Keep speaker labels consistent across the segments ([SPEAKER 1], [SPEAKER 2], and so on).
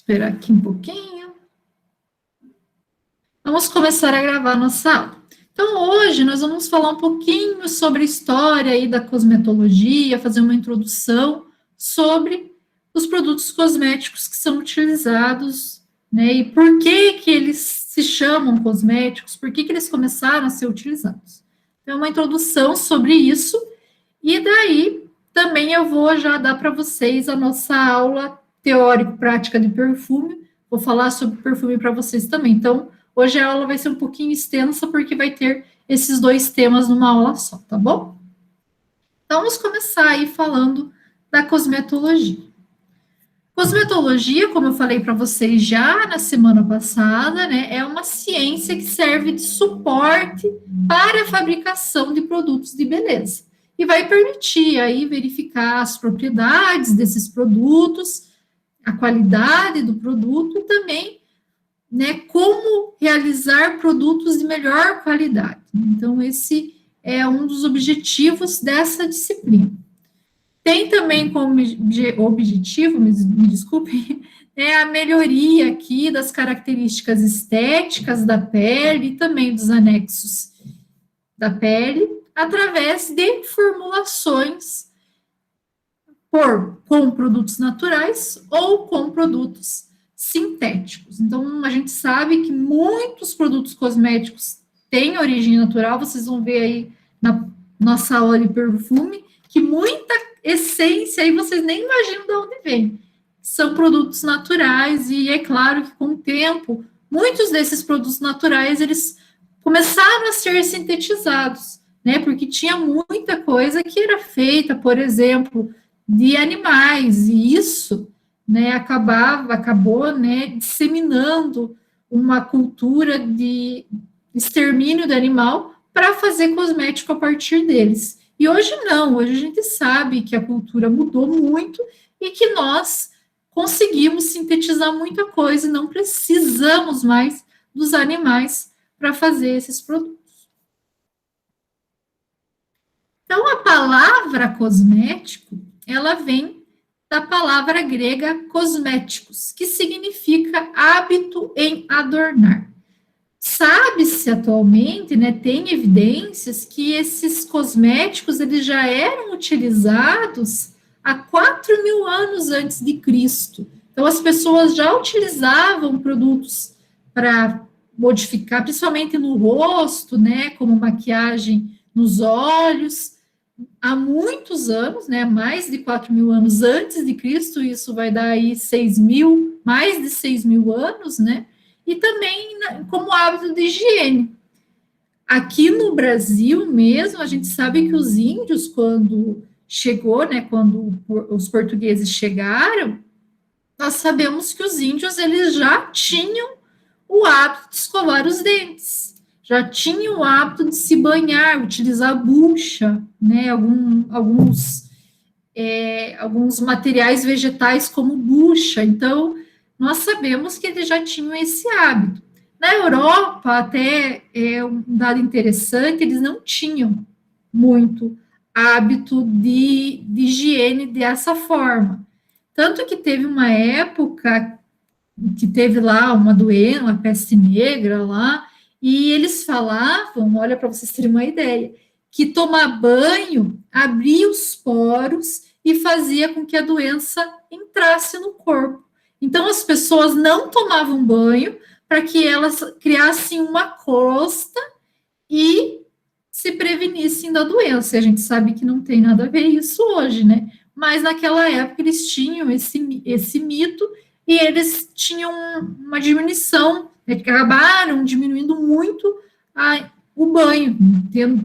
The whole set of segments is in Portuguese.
[SPEAKER 1] Esperar aqui um pouquinho. Vamos começar a gravar nossa aula. Então, hoje nós vamos falar um pouquinho sobre a história aí da cosmetologia, fazer uma introdução sobre os produtos cosméticos que são utilizados, né, e por que eles se chamam cosméticos, por que eles começaram a ser utilizados. Então, uma introdução sobre isso, e daí também eu vou já dar para vocês a nossa aula teórico-prática de perfume, vou falar sobre perfume para vocês também. Então, hoje a aula vai ser um pouquinho extensa, porque vai ter esses dois temas numa aula só, tá bom? Então, vamos começar aí falando da cosmetologia. Cosmetologia, como eu falei para vocês já na semana passada, né, é uma ciência que serve de suporte para a fabricação de produtos de beleza. E vai permitir aí verificar as propriedades desses produtos, a qualidade do produto e também, né, como realizar produtos de melhor qualidade. Então, esse é um dos objetivos dessa disciplina. Tem também como objetivo, me desculpe, a melhoria aqui das características estéticas da pele e também dos anexos da pele, através de formulações com produtos naturais ou com produtos sintéticos. Então, a gente sabe que muitos produtos cosméticos têm origem natural, vocês vão ver aí na nossa aula de perfume, que muita essência aí vocês nem imaginam de onde vem. São produtos naturais e é claro que com o tempo, muitos desses produtos naturais, eles começaram a ser sintetizados, né, porque tinha muita coisa que era feita, por exemplo, de animais, e isso, né, acabou, né, disseminando uma cultura de extermínio do animal para fazer cosmético a partir deles. E hoje não, hoje a gente sabe que a cultura mudou muito e que nós conseguimos sintetizar muita coisa e não precisamos mais dos animais para fazer esses produtos. Então, a palavra cosmético, ela vem da palavra grega cosméticos, que significa hábito em adornar. Sabe-se atualmente, né, tem evidências que esses cosméticos eles já eram utilizados há 4.000 anos antes de Cristo. Então, as pessoas já utilizavam produtos para modificar, principalmente no rosto, né, como maquiagem nos olhos, há muitos anos, né, mais de 4.000 anos antes de Cristo, isso vai dar aí mais de 6.000 anos, né, e também como hábito de higiene. Aqui no Brasil mesmo, a gente sabe que os índios, quando chegou, né, quando os portugueses chegaram, nós sabemos que os índios, eles já tinham o hábito de escovar os dentes, já tinham o hábito de se banhar, utilizar bucha, né, alguns materiais vegetais como bucha. Então, nós sabemos que eles já tinham esse hábito. Na Europa, até é um dado interessante, eles não tinham muito hábito de higiene dessa forma. Tanto que teve uma época que teve lá uma doença, uma peste negra lá, e eles falavam, olha, para vocês terem uma ideia, que tomar banho abria os poros e fazia com que a doença entrasse no corpo. Então, as pessoas não tomavam banho para que elas criassem uma crosta e se prevenissem da doença. E a gente sabe que não tem nada a ver isso hoje, né? Mas naquela época eles tinham esse mito e eles tinham uma diminuição, né, acabaram diminuindo muito o banho.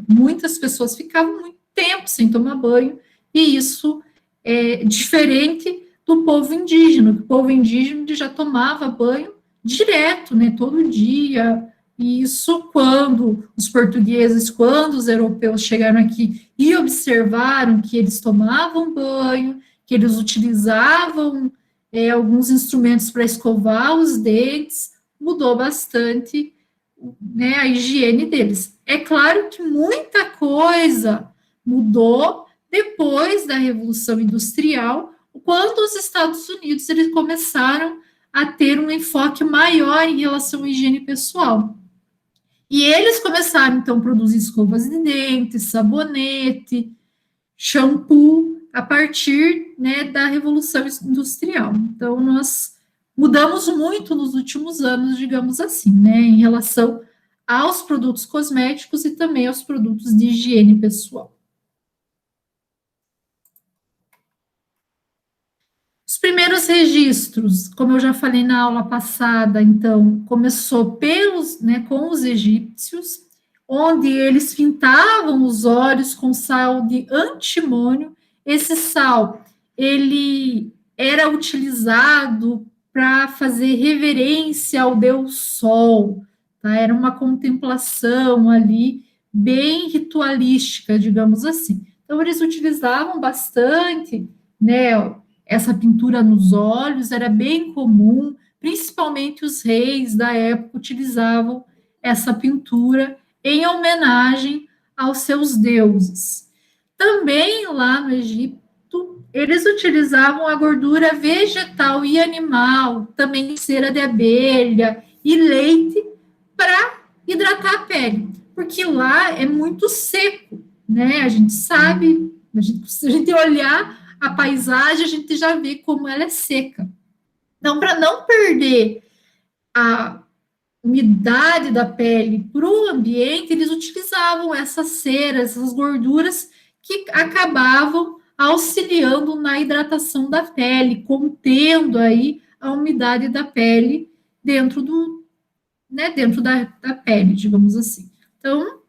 [SPEAKER 1] Muitas pessoas ficavam muito tempo sem tomar banho, e isso é diferente do povo indígena. O povo indígena já tomava banho direto, né, todo dia. E isso quando os portugueses, quando os europeus chegaram aqui e observaram que eles tomavam banho, que eles utilizavam alguns instrumentos para escovar os dentes, mudou bastante, né, a higiene deles. É claro que muita coisa mudou depois da Revolução Industrial, quando os Estados Unidos eles começaram a ter um enfoque maior em relação à higiene pessoal. E eles começaram, então, a produzir escovas de dentes, sabonete, shampoo, a partir, né, da Revolução Industrial. Então, nós mudamos muito nos últimos anos, digamos assim, né, em relação aos produtos cosméticos e também aos produtos de higiene pessoal. Os primeiros registros, como eu já falei na aula passada, então, começou pelos, né, com os egípcios, onde eles pintavam os olhos com sal de antimônio. Esse sal, ele era utilizado para fazer reverência ao Deus Sol, tá? Era uma contemplação ali bem ritualística, digamos assim. Então, eles utilizavam bastante, né, essa pintura nos olhos, era bem comum, principalmente os reis da época utilizavam essa pintura em homenagem aos seus deuses. Também lá no Egito, eles utilizavam a gordura vegetal e animal, também cera de abelha e leite, para hidratar a pele, porque lá é muito seco, né? A gente sabe, se a gente olhar a paisagem, a gente já vê como ela é seca. Então, para não perder a umidade da pele para o ambiente, eles utilizavam essas ceras, essas gorduras que acabavam auxiliando na hidratação da pele, contendo aí a umidade da pele dentro dentro da pele, digamos assim. Então,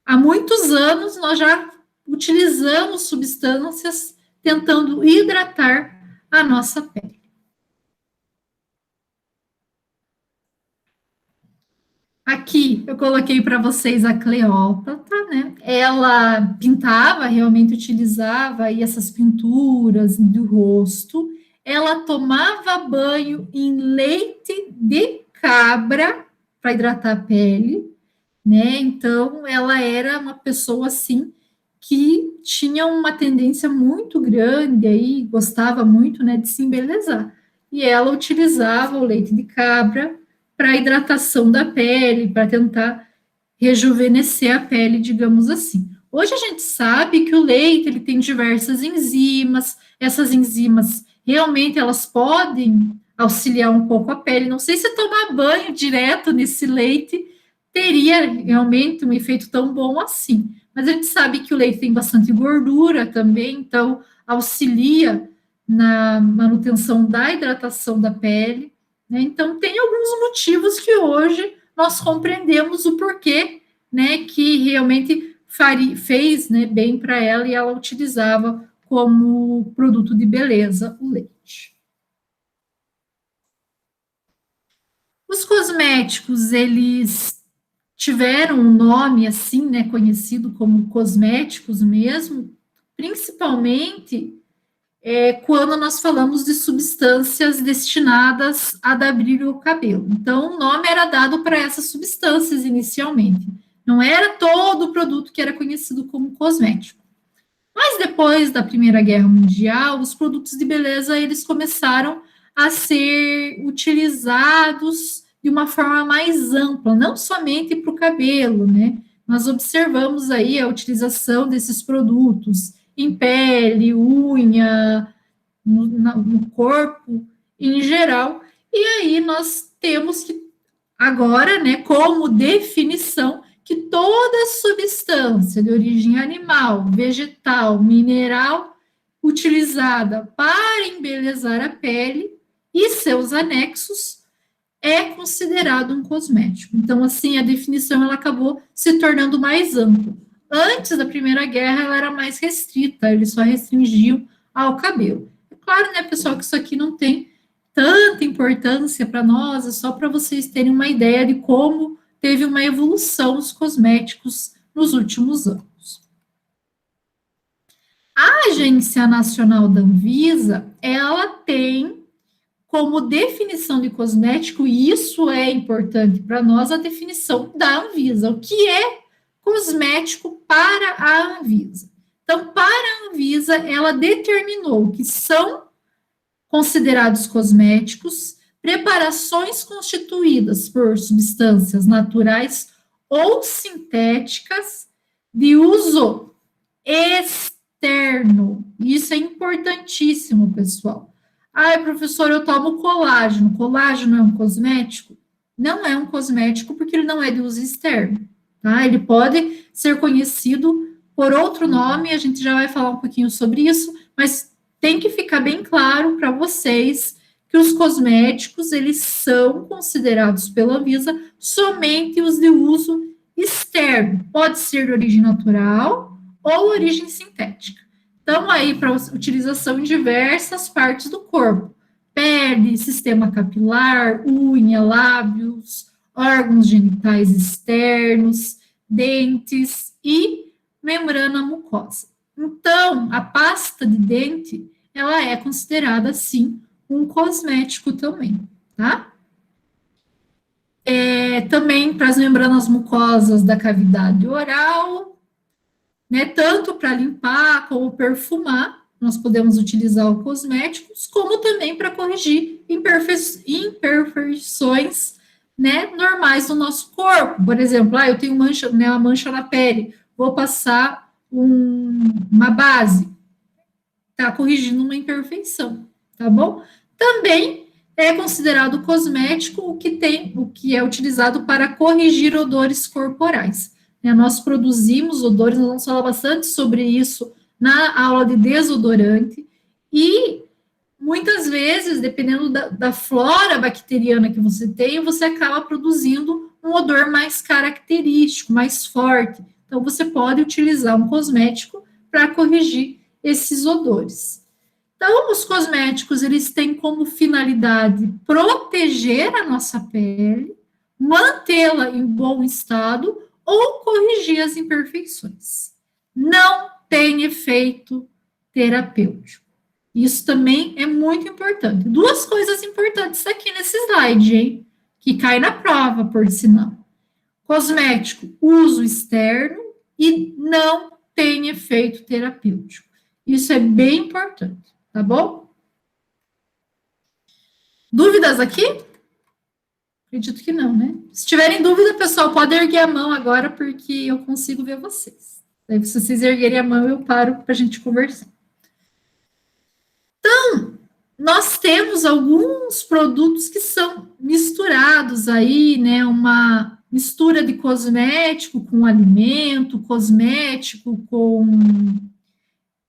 [SPEAKER 1] há muitos anos nós já utilizamos substâncias tentando hidratar a nossa pele. Aqui eu coloquei para vocês a Cleópatra, né? Ela pintava, realmente utilizava aí essas pinturas do rosto. Ela tomava banho em leite de cabra para hidratar a pele, né? Então ela era uma pessoa assim que tinha uma tendência muito grande aí, gostava muito, né, de se embelezar. E ela utilizava o leite de cabra para hidratação da pele, para tentar rejuvenescer a pele, digamos assim. Hoje a gente sabe que o leite ele tem diversas enzimas, essas enzimas realmente elas podem auxiliar um pouco a pele. Não sei se tomar banho direto nesse leite teria realmente um efeito tão bom assim. Mas a gente sabe que o leite tem bastante gordura também, então auxilia na manutenção da hidratação da pele, né? Então tem alguns motivos que hoje nós compreendemos o porquê, né, que realmente fez, né, bem para ela e ela utilizava como produto de beleza o leite. Os cosméticos, eles tiveram um nome assim, né, conhecido como cosméticos mesmo, principalmente quando nós falamos de substâncias destinadas a dar brilho ao cabelo. Então, o nome era dado para essas substâncias inicialmente. Não era todo o produto que era conhecido como cosmético. Mas depois da Primeira Guerra Mundial, os produtos de beleza eles começaram a ser utilizados de uma forma mais ampla, não somente para o cabelo, né? Nós observamos aí a utilização desses produtos em pele, unha, no corpo em geral, e aí nós temos que, agora, né, como definição, que toda substância de origem animal, vegetal, mineral, utilizada para embelezar a pele e seus anexos, é considerado um cosmético. Então, assim, a definição ela acabou se tornando mais ampla. Antes da Primeira Guerra, ela era mais restrita, eles só restringiam ao cabelo. É claro, né, pessoal, que isso aqui não tem tanta importância para nós, é só para vocês terem uma ideia de como teve uma evolução os cosméticos nos últimos anos. A Agência Nacional da Anvisa, ela tem como definição de cosmético, e isso é importante para nós, a definição da Anvisa. O que é cosmético para a Anvisa? Então, para a Anvisa, ela determinou que são considerados cosméticos preparações constituídas por substâncias naturais ou sintéticas de uso externo. Isso é importantíssimo, pessoal. Ai, professor, eu tomo colágeno. Colágeno é um cosmético? Não é um cosmético porque ele não é de uso externo, tá? Ele pode ser conhecido por outro nome, a gente já vai falar um pouquinho sobre isso, mas tem que ficar bem claro para vocês que os cosméticos, eles são considerados pela Anvisa somente os de uso externo. Pode ser de origem natural ou origem sintética. Estão aí para utilização em diversas partes do corpo. Pele, sistema capilar, unha, lábios, órgãos genitais externos, dentes e membrana mucosa. Então, a pasta de dente, ela é considerada, sim, um cosmético também, tá? Também para as membranas mucosas da cavidade oral, né? Tanto para limpar como perfumar, nós podemos utilizar os cosméticos, como também para corrigir imperfeições, né, normais do nosso corpo. Por exemplo, eu tenho mancha, né, uma mancha na pele, vou passar uma base, tá corrigindo uma imperfeição, tá bom? Também é considerado cosmético o que é utilizado para corrigir odores corporais. Né? Nós produzimos odores, nós vamos falar bastante sobre isso na aula de desodorante, e muitas vezes, dependendo da flora bacteriana que você tem, você acaba produzindo um odor mais característico, mais forte. Então, você pode utilizar um cosmético para corrigir esses odores. Então, os cosméticos, eles têm como finalidade proteger a nossa pele, mantê-la em bom estado ou corrigir as imperfeições. Não tem efeito terapêutico. Isso também é muito importante. Duas coisas importantes aqui nesse slide, hein? Que cai na prova, por sinal. Cosmético, uso externo e não tem efeito terapêutico. Isso é bem importante, tá bom? Dúvidas aqui? Acredito que não, né? Se tiverem dúvida, pessoal, pode erguer a mão agora, porque eu consigo ver vocês. Daí, se vocês erguerem a mão, eu paro para a gente conversar. Então, nós temos alguns produtos que são misturados aí, né? Uma mistura de cosmético com alimento, cosmético com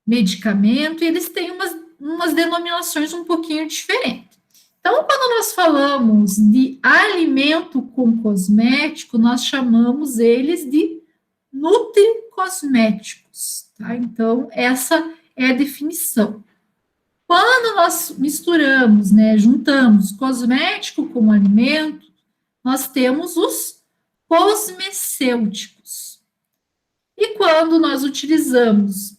[SPEAKER 1] medicamento, e eles têm umas denominações um pouquinho diferentes. Então, quando nós falamos de alimento com cosmético, nós chamamos eles de nutricosméticos, tá? Então, essa é a definição. Quando nós misturamos, né, juntamos cosmético com alimento, nós temos os cosmecêuticos. E quando nós utilizamos,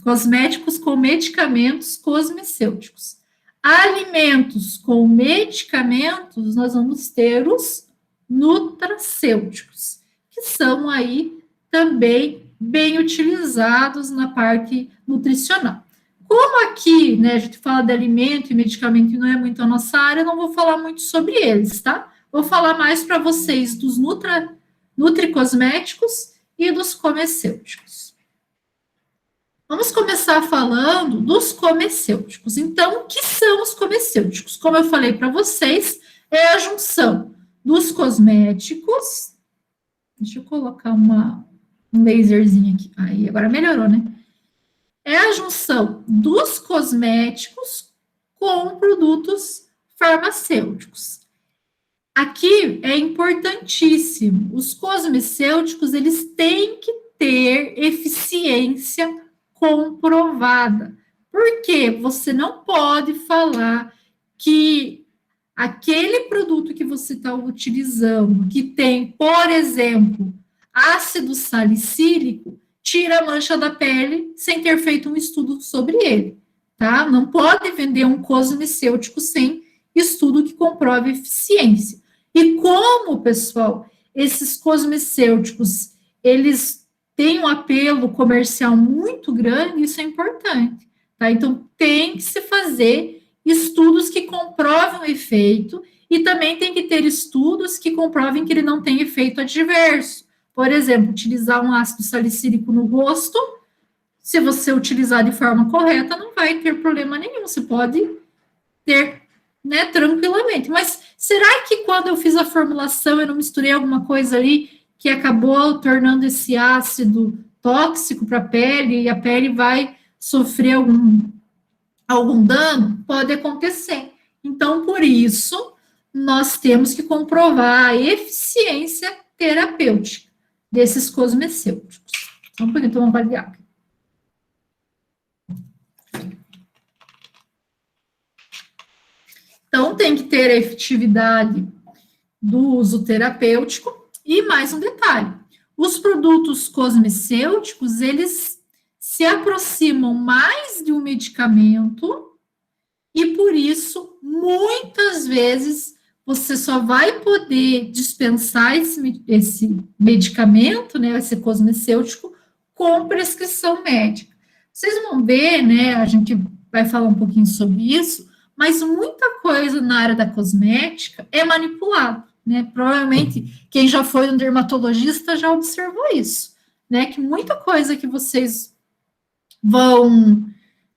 [SPEAKER 1] cosméticos com medicamentos cosmecêuticos. Alimentos com medicamentos, nós vamos ter os nutracêuticos, que são aí também bem utilizados na parte nutricional. Como aqui, né, a gente fala de alimento e medicamento e não é muito a nossa área, eu não vou falar muito sobre eles, tá? Vou falar mais para vocês dos nutricosméticos e dos comecêuticos. Vamos começar falando dos comecêuticos. Então, o que são os comecêuticos? Como eu falei para vocês, é a junção dos cosméticos. Deixa eu colocar um laserzinho aqui. Aí, agora melhorou, né? É a junção dos cosméticos com produtos farmacêuticos. Aqui é importantíssimo. Os cosmecêuticos, eles têm que ter eficiência comprovada. Porque você não pode falar que aquele produto que você está utilizando, que tem, por exemplo, ácido salicílico, tira a mancha da pele sem ter feito um estudo sobre ele, tá? Não pode vender um cosmecêutico sem estudo que comprove eficiência. E como, pessoal, esses cosmecêuticos, eles têm um apelo comercial muito grande, isso é importante, tá? Então, tem que se fazer estudos que comprovem o efeito e também tem que ter estudos que comprovem que ele não tem efeito adverso. Por exemplo, utilizar um ácido salicílico no rosto, se você utilizar de forma correta, não vai ter problema nenhum, você pode ter, né, tranquilamente. Mas será que quando eu fiz a formulação eu não misturei alguma coisa ali que acabou tornando esse ácido tóxico para a pele e a pele vai sofrer algum dano? Pode acontecer. Então, por isso, nós temos que comprovar a eficiência terapêutica desses cosmecêuticos. Vamos poder tomar um pouquinho de água. Então, tem que ter a efetividade do uso terapêutico e mais um detalhe. Os produtos cosmecêuticos, eles se aproximam mais de um medicamento e, por isso, muitas vezes, você só vai poder dispensar esse medicamento, né, esse cosmecêutico, com prescrição médica. Vocês vão ver, né, a gente vai falar um pouquinho sobre isso, mas muita coisa na área da cosmética é manipulado, né? Provavelmente quem já foi um dermatologista já observou isso, né? Que muita coisa que vocês vão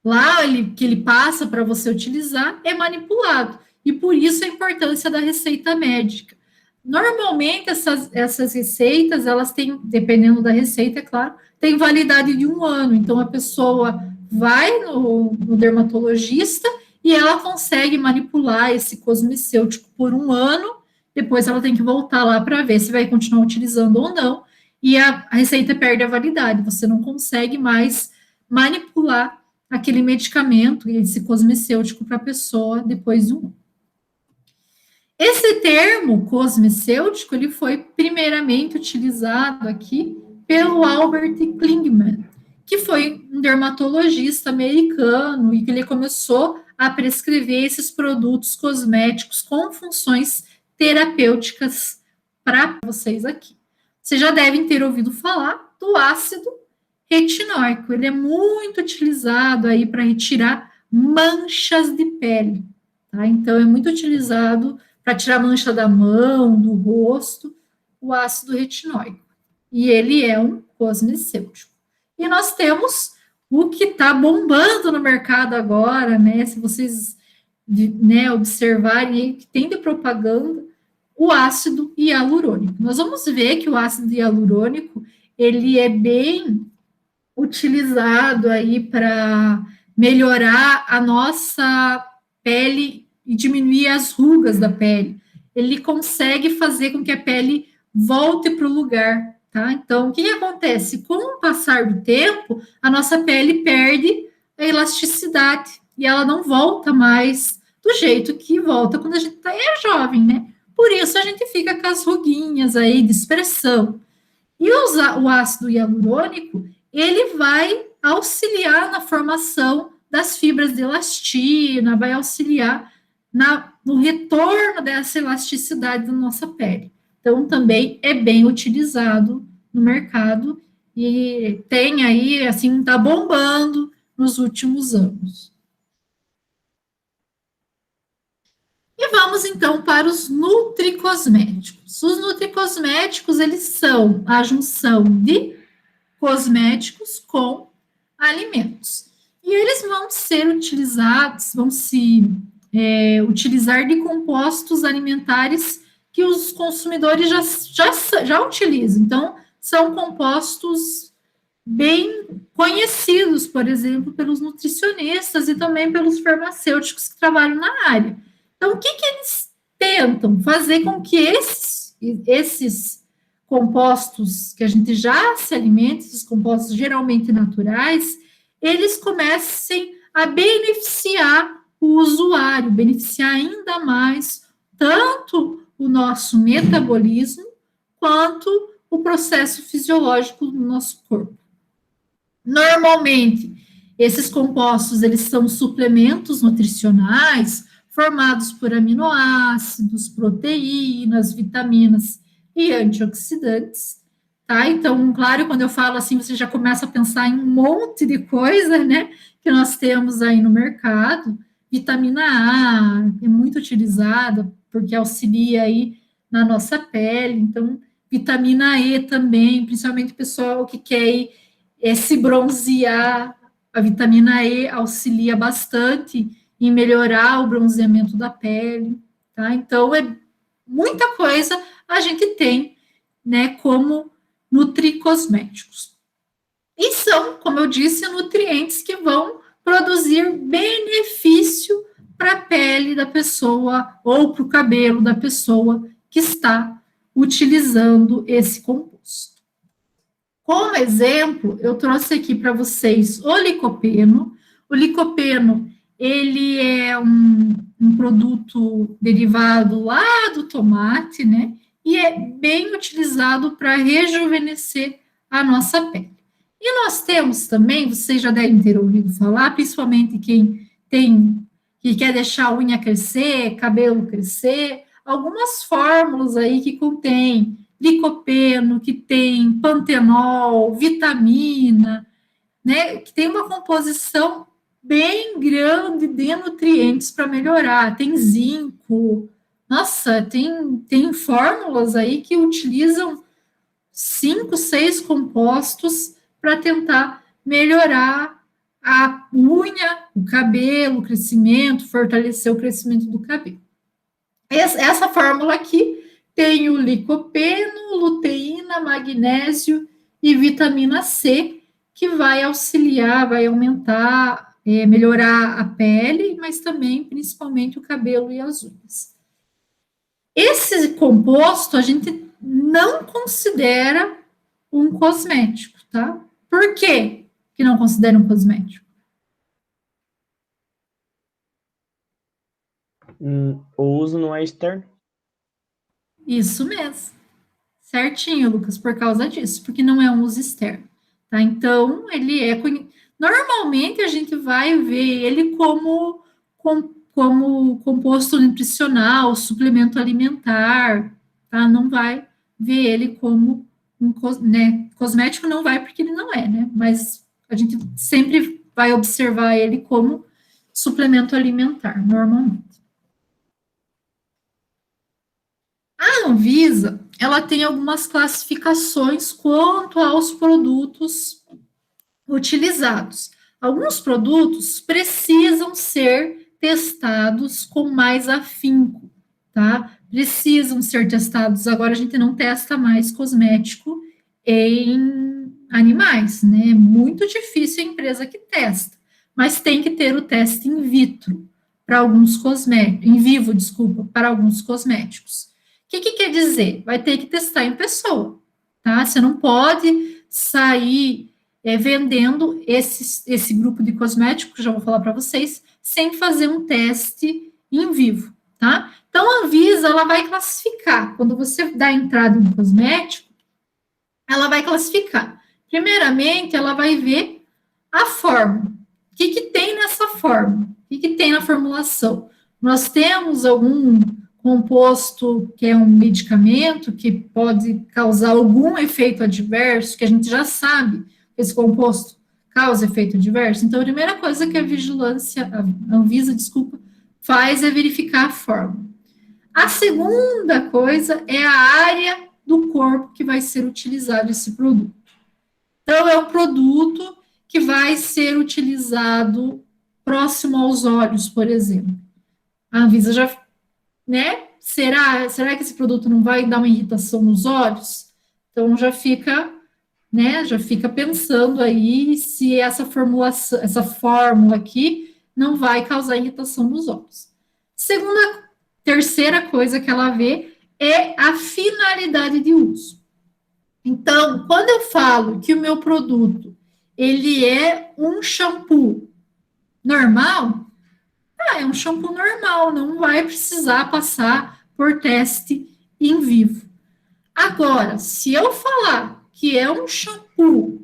[SPEAKER 1] lá, que ele passa para você utilizar, é manipulado. E por isso a importância da receita médica. Normalmente, essas receitas, elas têm, dependendo da receita, é claro, tem validade de 1 ano. Então, a pessoa vai no dermatologista e ela consegue manipular esse cosmecêutico por 1 ano, depois ela tem que voltar lá para ver se vai continuar utilizando ou não, e a receita perde a validade, você não consegue mais manipular aquele medicamento, esse cosmecêutico para a pessoa depois de 1 ano. Esse termo cosmecêutico, ele foi primeiramente utilizado aqui pelo Albert Klingman, que foi um dermatologista americano e que ele começou a prescrever esses produtos cosméticos com funções terapêuticas para vocês aqui. Vocês já devem ter ouvido falar do ácido retinóico. Ele é muito utilizado aí para retirar manchas de pele, tá? Então, é muito utilizado para tirar mancha da mão, do rosto, o ácido retinóico. E ele é um cosmecêutico. E nós temos o que está bombando no mercado agora, né? Se vocês, né, observarem que tem de propaganda, o ácido hialurônico. Nós vamos ver que o ácido hialurônico, ele é bem utilizado aí para melhorar a nossa pele e diminuir as rugas da pele. Ele consegue fazer com que a pele volte para o lugar, tá? Então, o que acontece? Com o passar do tempo, a nossa pele perde a elasticidade e ela não volta mais do jeito que volta quando a gente é jovem, né? Por isso a gente fica com as ruguinhas aí de expressão. E o ácido hialurônico, ele vai auxiliar na formação das fibras de elastina, vai auxiliar no retorno dessa elasticidade da nossa pele. Então, também é bem utilizado no mercado e tem aí, assim, está bombando nos últimos anos. E vamos, então, para os nutricosméticos. Os nutricosméticos, eles são a junção de cosméticos com alimentos. E eles vão ser utilizados, vão se utilizar de compostos alimentares que os consumidores já utilizam. Então, são compostos bem conhecidos, por exemplo, pelos nutricionistas e também pelos farmacêuticos que trabalham na área. Então, o que eles tentam? Fazer com que esses compostos que a gente já se alimenta, esses compostos geralmente naturais, eles comecem a beneficiar o usuário, beneficiar ainda mais tanto o nosso metabolismo quanto o processo fisiológico do nosso corpo. Normalmente, esses compostos, eles são suplementos nutricionais formados por aminoácidos, proteínas, vitaminas e antioxidantes, tá? Então, claro, quando eu falo assim, você já começa a pensar em um monte de coisa, né, que nós temos aí no mercado, Vitamina A é muito utilizada porque auxilia aí na nossa pele. Então, vitamina E também, principalmente o pessoal que quer se bronzear, a vitamina E auxilia bastante em melhorar o bronzeamento da pele, tá? Então, é muita coisa a gente tem, né, como nutricosméticos. E são, como eu disse, nutrientes que vão produzir benefício para a pele da pessoa ou para o cabelo da pessoa que está utilizando esse composto. Como exemplo, eu trouxe aqui para vocês o licopeno. O licopeno, ele é um produto derivado lá do tomate, né? E é bem utilizado para rejuvenescer a nossa pele. E nós temos também, vocês já devem ter ouvido falar, principalmente quem que quer deixar a unha crescer, cabelo crescer, algumas fórmulas aí que contém licopeno, que tem pantenol, vitamina, né, que tem uma composição bem grande de nutrientes para melhorar. Tem zinco, nossa, tem fórmulas aí que utilizam 5, 6 compostos para tentar melhorar a unha, o cabelo, o crescimento, fortalecer o crescimento do cabelo. Essa fórmula aqui tem o licopeno, luteína, magnésio e vitamina C, que vai auxiliar, vai aumentar, melhorar a pele, mas também, principalmente, o cabelo e as unhas. Esse composto a gente não considera um cosmético, tá? Por quê que não considera um cosmético?
[SPEAKER 2] O uso não é externo?
[SPEAKER 1] Isso mesmo. Certinho, Lucas, por causa disso, porque não é um uso externo, tá? Então, ele é. Normalmente a gente vai ver ele como composto nutricional, suplemento alimentar, tá? Não vai ver ele como né? Cosmético não vai, porque ele não é, né? Mas a gente sempre vai observar ele como suplemento alimentar, normalmente. A Anvisa, ela tem algumas classificações quanto aos produtos utilizados. Alguns produtos precisam ser testados com mais afinco, tá? Precisam ser testados. Agora a gente não testa mais cosmético em animais, né? É muito difícil a empresa que testa, mas tem que ter o teste in vitro para alguns cosméticos, em vivo, desculpa, para alguns cosméticos. O que quer dizer? Vai ter que testar em pessoa, tá? Você não pode sair vendendo esse grupo de cosméticos, que já vou falar para vocês, sem fazer um teste em vivo, tá? Então, a Anvisa, ela vai classificar. Quando você dá entrada em um cosmético, ela vai classificar. Primeiramente, ela vai ver a fórmula. O que tem nessa fórmula? O que tem na formulação? Nós temos algum composto que é um medicamento que pode causar algum efeito adverso, que a gente já sabe que esse composto causa efeito adverso. Então, a primeira coisa que a vigilância, a Anvisa, desculpa, faz é verificar a fórmula. A segunda coisa é a área do corpo que vai ser utilizado esse produto. Então, é um produto que vai ser utilizado próximo aos olhos, por exemplo. A Anvisa já, né? Será que esse produto não vai dar uma irritação nos olhos? Então, já fica, né? Já fica pensando aí se essa formulação, essa fórmula aqui não vai causar irritação nos olhos. Terceira coisa que ela vê é a finalidade de uso. Então, quando eu falo que o meu produto ele é um shampoo normal, é um shampoo normal, não vai precisar passar por teste em vivo. Agora, se eu falar que é um shampoo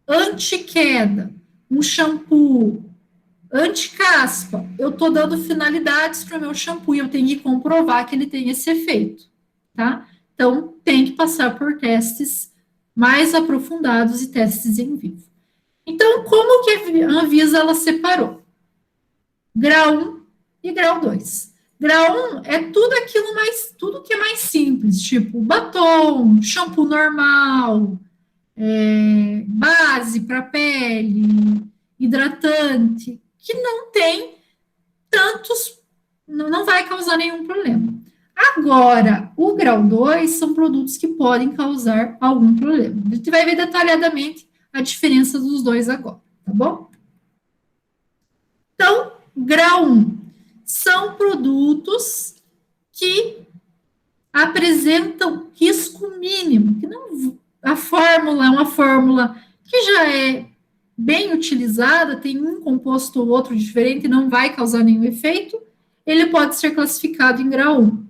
[SPEAKER 1] anti-queda, um shampoo anti-caspa, eu estou dando finalidades para o meu shampoo e eu tenho que comprovar que ele tem esse efeito, tá? Então, tem que passar por testes mais aprofundados e testes em vivo. Então, como que a Anvisa ela separou? Grau 1, e grau 2. Grau 1 é tudo que é mais simples, tipo batom, shampoo normal, base para pele, hidratante, que não tem tantos, não vai causar nenhum problema. Agora, o grau 2 são produtos que podem causar algum problema. A gente vai ver detalhadamente a diferença dos dois agora, tá bom? Então, grau 1 são produtos que apresentam risco mínimo, que não, a fórmula é uma fórmula que já é bem utilizada, tem um composto ou outro diferente, não vai causar nenhum efeito, ele pode ser classificado em grau 1.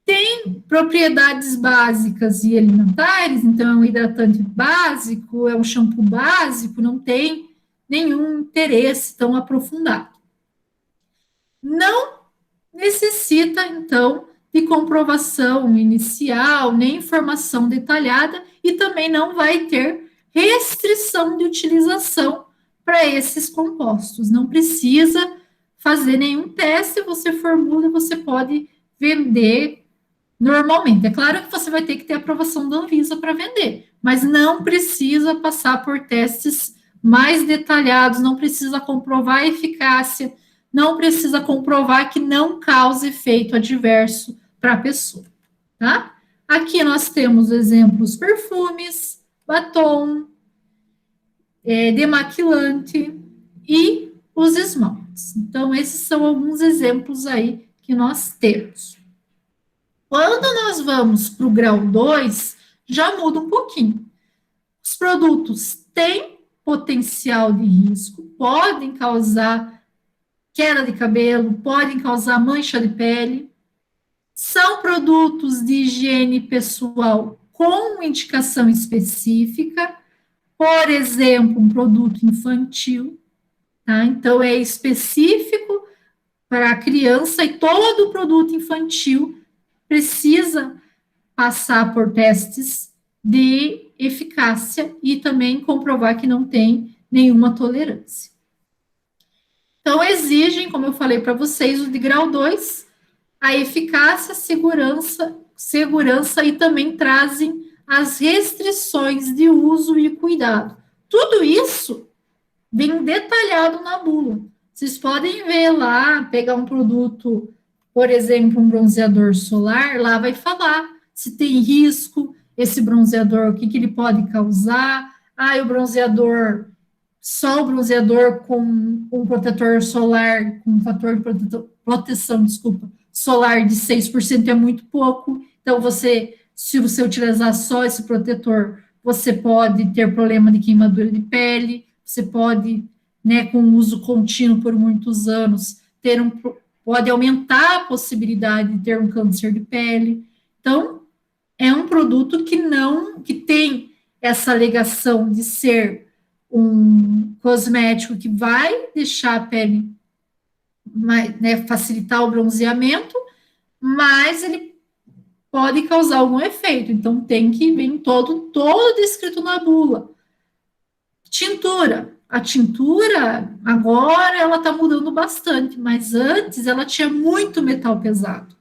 [SPEAKER 1] Tem propriedades básicas e alimentares, então é um hidratante básico, é um shampoo básico, não tem nenhum interesse tão aprofundado. Não necessita, então, de comprovação inicial, nem informação detalhada, e também não vai ter restrição de utilização para esses compostos. Não precisa fazer nenhum teste, você formula e você pode vender normalmente. É claro que você vai ter que ter aprovação da Anvisa para vender, mas não precisa passar por testes mais detalhados, não precisa comprovar a eficácia, não precisa comprovar que não causa efeito adverso para a pessoa, tá? Aqui nós temos exemplos: perfumes, batom, demaquilante e os esmaltes. Então, esses são alguns exemplos aí que nós temos. Quando nós vamos para o grau 2, já muda um pouquinho. Os produtos têm potencial de risco, podem causar queda de cabelo, podem causar mancha de pele. São produtos de higiene pessoal com indicação específica, por exemplo, um produto infantil, tá? Então, é específico para a criança e todo produto infantil precisa passar por testes de eficácia e também comprovar que não tem nenhuma tolerância. Então, exigem, como eu falei para vocês, o de grau 2, a eficácia, segurança e também trazem as restrições de uso e cuidado. Tudo isso vem detalhado na bula. Vocês podem ver lá, pegar um produto, por exemplo, um bronzeador solar, lá vai falar se tem risco, esse bronzeador, o que ele pode causar. O bronzeador, só o bronzeador com um protetor solar, com um fator de proteção, solar de 6% é muito pouco. Então, se você utilizar só esse protetor, você pode ter problema de queimadura de pele, você pode, com uso contínuo por muitos anos, pode aumentar a possibilidade de ter um câncer de pele. Então, é um produto que tem essa alegação de ser um cosmético que vai deixar a pele, facilitar o bronzeamento, mas ele pode causar algum efeito. Então, tem que vir todo descrito na bula. Tintura. A tintura, agora, ela está mudando bastante, mas antes ela tinha muito metal pesado.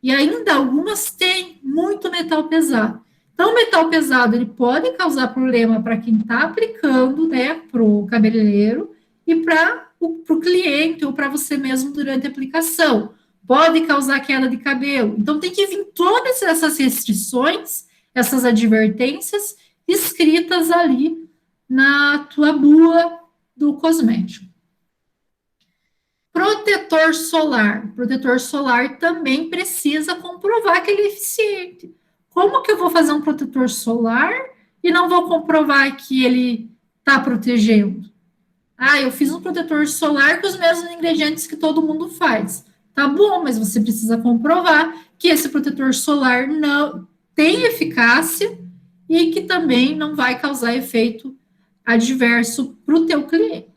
[SPEAKER 1] E ainda algumas têm muito metal pesado. Então, o metal pesado, ele pode causar problema para quem está aplicando, para o cabeleireiro e para o cliente ou para você mesmo durante a aplicação. Pode causar queda de cabelo. Então, tem que vir todas essas restrições, essas advertências escritas ali na tua bula do cosmético. Protetor solar. Protetor solar também precisa comprovar que ele é eficiente. Como que eu vou fazer um protetor solar e não vou comprovar que ele está protegendo? Eu fiz um protetor solar com os mesmos ingredientes que todo mundo faz. Tá bom, mas você precisa comprovar que esse protetor solar não tem eficácia e que também não vai causar efeito adverso para o teu cliente.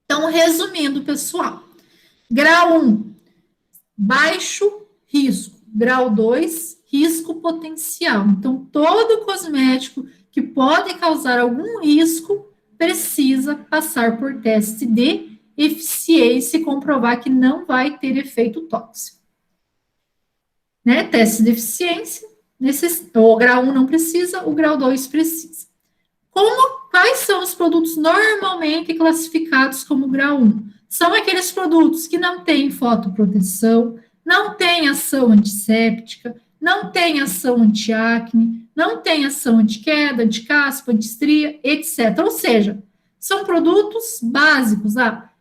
[SPEAKER 1] Então, resumindo, pessoal, grau 1, baixo risco. Grau 2, risco potencial. Então, todo cosmético que pode causar algum risco precisa passar por teste de eficiência e comprovar que não vai ter efeito tóxico. Né? Teste de eficiência, o grau 1 não precisa, o grau 2 precisa. Quais são os produtos normalmente classificados como grau 1? São aqueles produtos que não têm fotoproteção, não têm ação antisséptica, não têm ação antiacne, não têm ação antiqueda, anticaspa, antiestria, etc. Ou seja, são produtos básicos.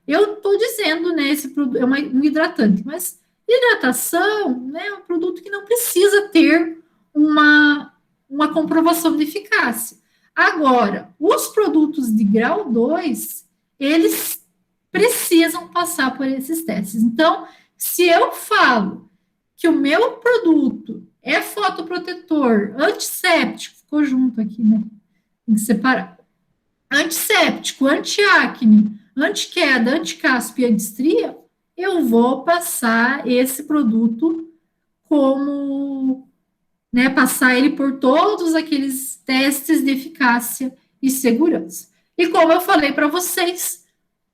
[SPEAKER 1] Eu estou dizendo, né, esse produto é um hidratante, mas hidratação, né, é um produto que não precisa ter uma comprovação de eficácia. Agora, os produtos de grau 2, eles precisam passar por esses testes. Então, se eu falo que o meu produto é fotoprotetor, antisséptico, ficou junto aqui, né? Tem que separar. Antisséptico, antiacne, antiqueda, anticaspa e antiestria, eu vou passar esse produto como, né, passar ele por todos aqueles testes de eficácia e segurança. E como eu falei para vocês,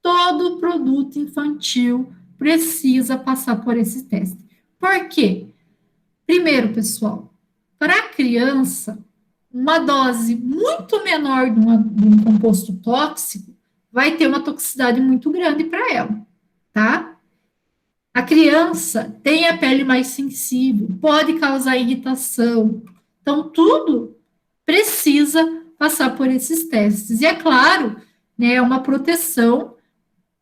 [SPEAKER 1] todo produto infantil precisa passar por esse teste. Por quê? Primeiro, pessoal, para a criança, uma dose muito menor de um composto tóxico vai ter uma toxicidade muito grande para ela, tá? A criança tem a pele mais sensível, pode causar irritação. Então, tudo precisa passar por esses testes. E é claro, né, uma proteção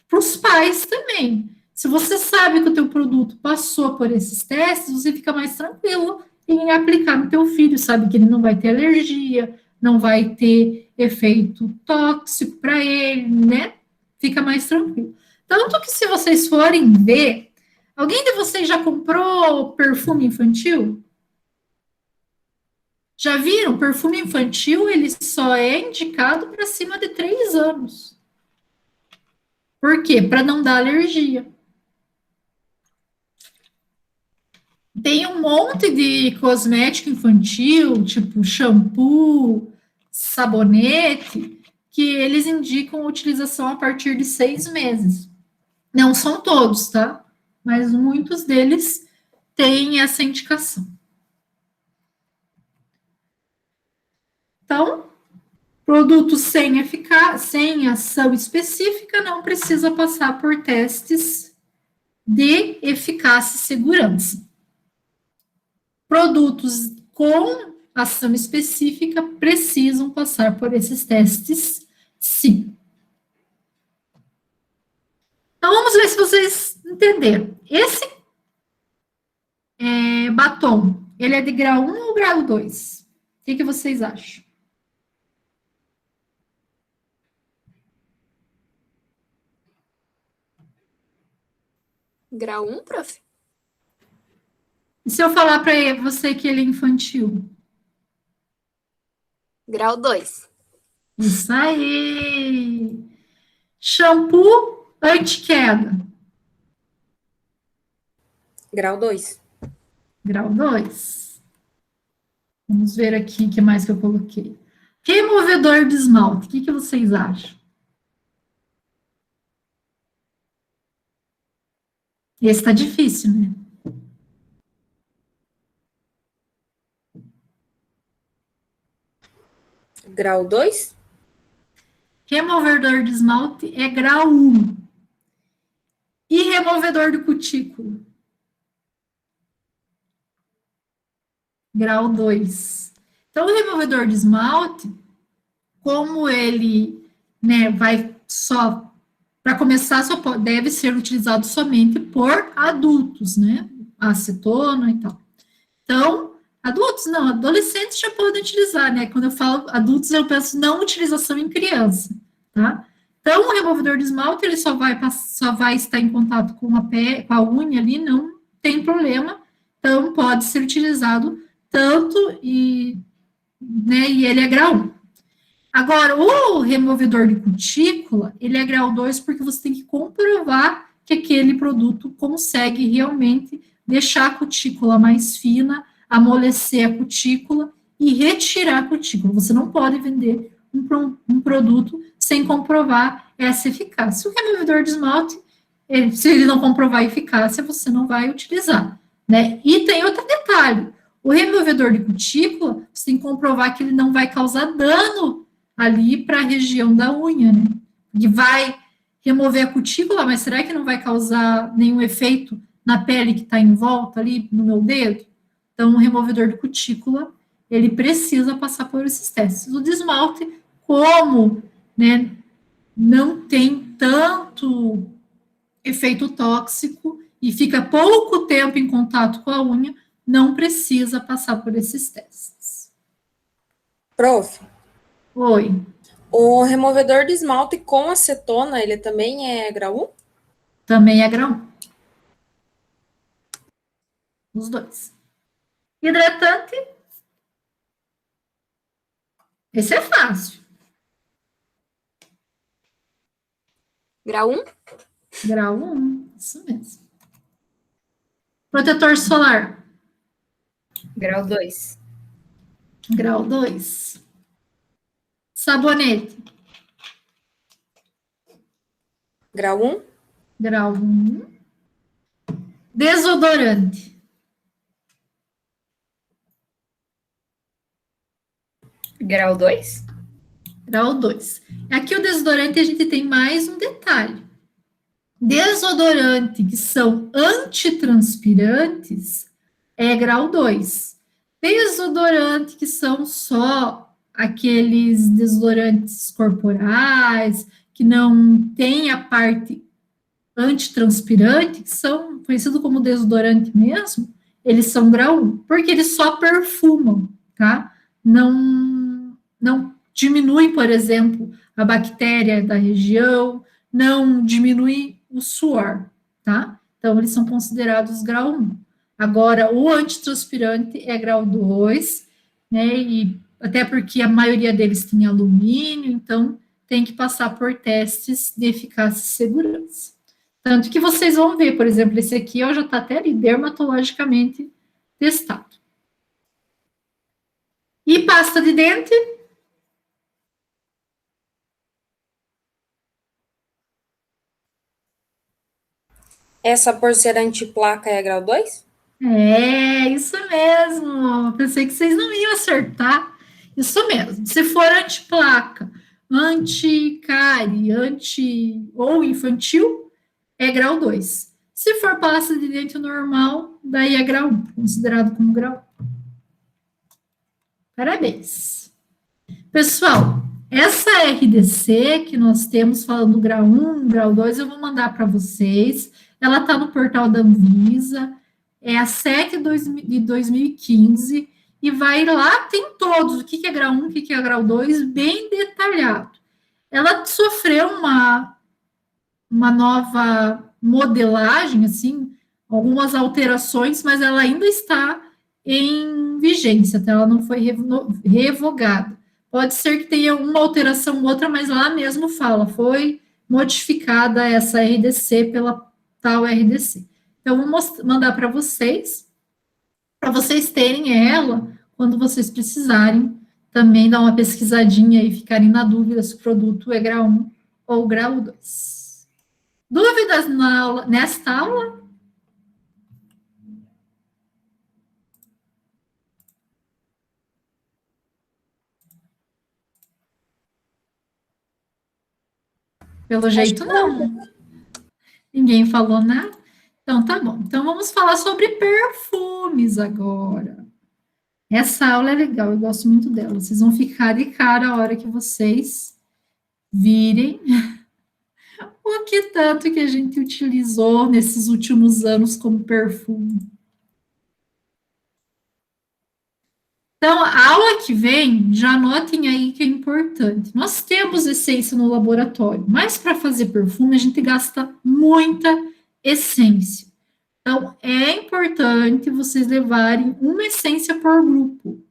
[SPEAKER 1] para os pais também. Se você sabe que o teu produto passou por esses testes, você fica mais tranquilo em aplicar no teu filho, sabe que ele não vai ter alergia, não vai ter efeito tóxico para ele, né? Fica mais tranquilo. Tanto que se vocês forem ver, alguém de vocês já comprou perfume infantil? Já viram? Perfume infantil, ele só é indicado para cima de 3 anos. Por quê? Para não dar alergia. Tem um monte de cosmético infantil, tipo shampoo, sabonete, que eles indicam utilização a partir de 6 meses. Não são todos, tá? Mas muitos deles têm essa indicação. Então, produtos sem ação específica não precisa passar por testes de eficácia e segurança. Produtos com ação específica precisam passar por esses testes, sim. Então, vamos ver se vocês entenderam. Esse batom, ele é de grau 1 ou grau 2? O que vocês acham?
[SPEAKER 3] Grau 1, prof?
[SPEAKER 1] E se eu falar para você que ele é infantil?
[SPEAKER 3] Grau 2.
[SPEAKER 1] Isso aí! Shampoo anti-queda.
[SPEAKER 3] Grau 2.
[SPEAKER 1] Grau 2. Vamos ver aqui o que mais que eu coloquei. Removedor de esmalte. O que vocês acham? Esse tá difícil, né?
[SPEAKER 3] Grau 2?
[SPEAKER 1] Removedor de esmalte é grau 1. E removedor de cutícula? Grau 2. Então, o removedor de esmalte, como ele, né, vai só, para começar, só deve ser utilizado somente por adultos, né? Acetona e tal. Então, adultos não, adolescentes já podem utilizar, né? Quando eu falo adultos, eu penso não utilização em criança, tá? Então, o removedor de esmalte, ele só vai estar em contato com a unha ali, não tem problema. Então, pode ser utilizado tanto né, e ele é grau 1. Agora, o removedor de cutícula, ele é grau 2 porque você tem que comprovar que aquele produto consegue realmente deixar a cutícula mais fina, amolecer a cutícula e retirar a cutícula. Você não pode vender um produto sem comprovar essa eficácia. O removedor de esmalte, se ele não comprovar a eficácia, você não vai utilizar, né? E tem outro detalhe, o removedor de cutícula, você tem que comprovar que ele não vai causar dano ali para a região da unha, né? E vai remover a cutícula, mas será que não vai causar nenhum efeito na pele que está em volta ali, no meu dedo? Então, o removedor de cutícula, ele precisa passar por esses testes. O de esmalte, como, né, não tem tanto efeito tóxico e fica pouco tempo em contato com a unha, não precisa passar por esses testes.
[SPEAKER 3] Prof,
[SPEAKER 1] Oi.
[SPEAKER 3] o removedor de esmalte com acetona, ele também é grau 1?
[SPEAKER 1] Também é grão. Os dois. Hidratante. Esse é fácil.
[SPEAKER 3] Grau 1?
[SPEAKER 1] Grau 1. Isso mesmo. Protetor solar.
[SPEAKER 3] Grau 2.
[SPEAKER 1] Grau 2. Sabonete.
[SPEAKER 3] Grau 1?
[SPEAKER 1] Grau 1. Desodorante.
[SPEAKER 3] Grau 2?
[SPEAKER 1] Grau 2. Aqui o desodorante a gente tem mais um detalhe. Desodorante que são antitranspirantes é grau 2. Desodorante que são só aqueles desodorantes corporais, que não tem a parte antitranspirante, que são conhecidos como desodorante mesmo, eles são grau 1, porque eles só perfumam, tá? Não diminui, por exemplo, a bactéria da região, não diminui o suor, tá? Então, eles são considerados grau 1. Agora, o antitranspirante é grau 2, né? E até porque a maioria deles tem alumínio, então tem que passar por testes de eficácia e segurança. Tanto que vocês vão ver, por exemplo, esse aqui ó, já está até ali dermatologicamente testado. E pasta de dente?
[SPEAKER 3] Essa por ser antiplaca é grau 2?
[SPEAKER 1] É, isso mesmo. Pensei que vocês não iam acertar. Isso mesmo. Se for antiplaca, anti-cárie, anti ou infantil, é grau 2. Se for pasta de dente normal, daí é grau 1, considerado como grau 1. Parabéns. Pessoal, essa RDC que nós temos falando do grau 1, grau 2, eu vou mandar para vocês. Ela está no portal da Anvisa, é a 7 de 2015, e vai lá, tem todos, o que é grau 1, o que é grau 2, bem detalhado. Ela sofreu uma nova modelagem, assim, algumas alterações, mas ela ainda está em vigência, tá? Ela não foi revogada. Pode ser que tenha uma alteração ou outra, mas lá mesmo fala, foi modificada essa RDC pela tal RDC. Então, vou mandar para vocês terem ela quando vocês precisarem também dar uma pesquisadinha e ficarem na dúvida se o produto é grau 1 ou grau 2. Dúvidas nesta aula? Pelo jeito, não. Ninguém falou nada? Então, tá bom. Então, vamos falar sobre perfumes agora. Essa aula é legal, eu gosto muito dela. Vocês vão ficar de cara a hora que vocês virem o que tanto que a gente utilizou nesses últimos anos como perfume. Então, a aula que vem, já anotem aí que é importante. Nós temos essência no laboratório, mas para fazer perfume a gente gasta muita essência. Então, é importante vocês levarem uma essência por grupo,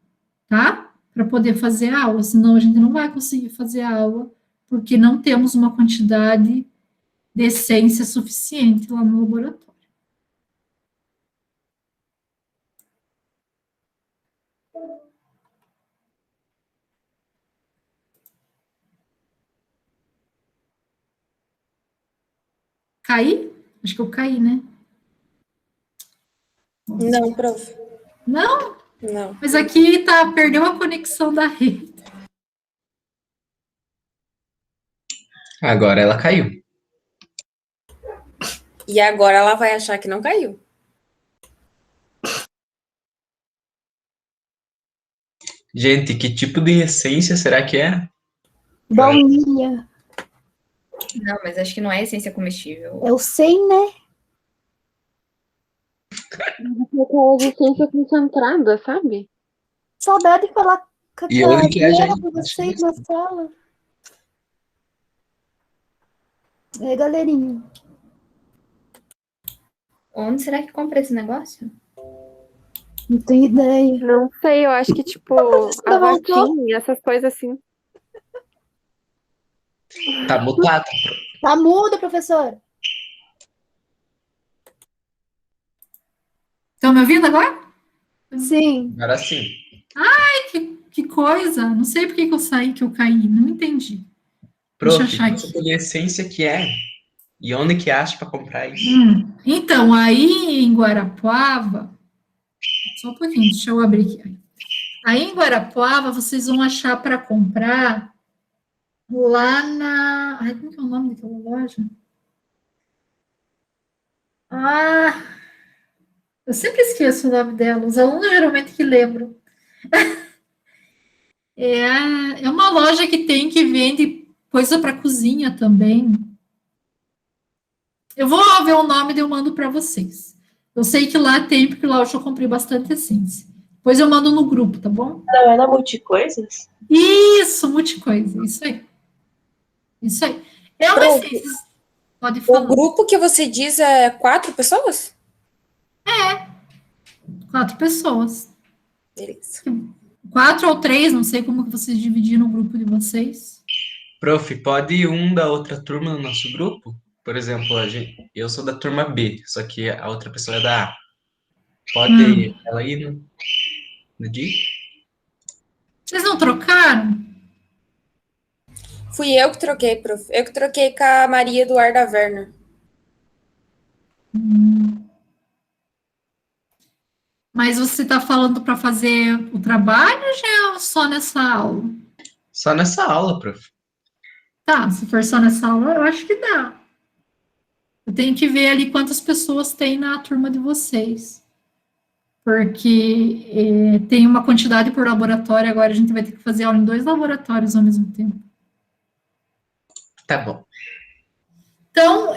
[SPEAKER 1] tá? Para poder fazer a aula, senão a gente não vai conseguir fazer a aula, porque não temos uma quantidade de essência suficiente lá no laboratório. Caí? Acho que eu caí, né?
[SPEAKER 3] Não, prof.
[SPEAKER 1] Não,
[SPEAKER 3] Não.
[SPEAKER 1] mas aqui perdeu a conexão da rede.
[SPEAKER 4] Agora ela caiu.
[SPEAKER 3] E agora ela vai achar que não caiu.
[SPEAKER 4] Gente, que tipo de essência será que é?
[SPEAKER 5] Baunilha.
[SPEAKER 6] Não, mas acho que não é essência comestível.
[SPEAKER 5] Eu sei, né?
[SPEAKER 7] Aquela de ciência concentrada, sabe?
[SPEAKER 5] Saudade de falar com a
[SPEAKER 4] E onde que é,
[SPEAKER 5] galera
[SPEAKER 4] gente?
[SPEAKER 5] de vocês na sala. É, galerinha.
[SPEAKER 6] Onde será que compra esse negócio?
[SPEAKER 5] Não tenho ideia.
[SPEAKER 7] Não sei, eu acho que, tipo,
[SPEAKER 5] professora
[SPEAKER 7] a
[SPEAKER 5] voltou?
[SPEAKER 7] vaquinha, essas coisas assim.
[SPEAKER 4] Tá mutado.
[SPEAKER 5] Tá muda, professora.
[SPEAKER 1] Estão me ouvindo agora?
[SPEAKER 5] Sim.
[SPEAKER 4] Agora sim.
[SPEAKER 1] Que coisa. Não sei por que eu saí, que eu caí. Não entendi. Deixa eu
[SPEAKER 4] Prof,
[SPEAKER 1] achar
[SPEAKER 4] que tipo
[SPEAKER 1] aqui.
[SPEAKER 4] de essência que é? E onde que acha para comprar isso?
[SPEAKER 1] Então, aí em Guarapuava, só um pouquinho, deixa eu abrir aqui. Aí em Guarapuava, vocês vão achar para comprar lá na. Ai, como que é o nome daquela loja? Ah, eu sempre esqueço o nome dela. Os alunos geralmente que lembram. É uma loja que vende coisa para cozinha também. Eu vou ver o nome e eu mando para vocês. Eu sei que lá tem, porque lá eu já comprei bastante essência. Depois eu mando no grupo, tá bom?
[SPEAKER 8] Não é na Multicoisas?
[SPEAKER 1] Isso, multicoisa. Isso aí. Isso aí. É uma
[SPEAKER 3] Pronto.
[SPEAKER 1] essência. Pode
[SPEAKER 3] O
[SPEAKER 1] falar.
[SPEAKER 3] grupo que você diz é 4 pessoas?
[SPEAKER 1] 4 pessoas.
[SPEAKER 3] Beleza.
[SPEAKER 1] 4 ou 3, não sei como que vocês dividiram o grupo de vocês.
[SPEAKER 4] Prof, pode um da outra turma no nosso grupo? Por exemplo, eu sou da turma B, só que a outra pessoa é da A. Pode ela ir no dia?
[SPEAKER 1] Vocês não trocaram?
[SPEAKER 3] Fui eu que troquei, prof. Eu que troquei com a Maria Eduarda Werner.
[SPEAKER 1] Mas você está falando para fazer o trabalho ou já é só nessa aula?
[SPEAKER 4] Só nessa aula, prof.
[SPEAKER 1] Tá, se for só nessa aula, eu acho que dá. Eu tenho que ver ali quantas pessoas tem na turma de vocês. Porque tem uma quantidade por laboratório, agora a gente vai ter que fazer aula em 2 laboratórios ao mesmo tempo.
[SPEAKER 4] Tá bom.
[SPEAKER 1] Então,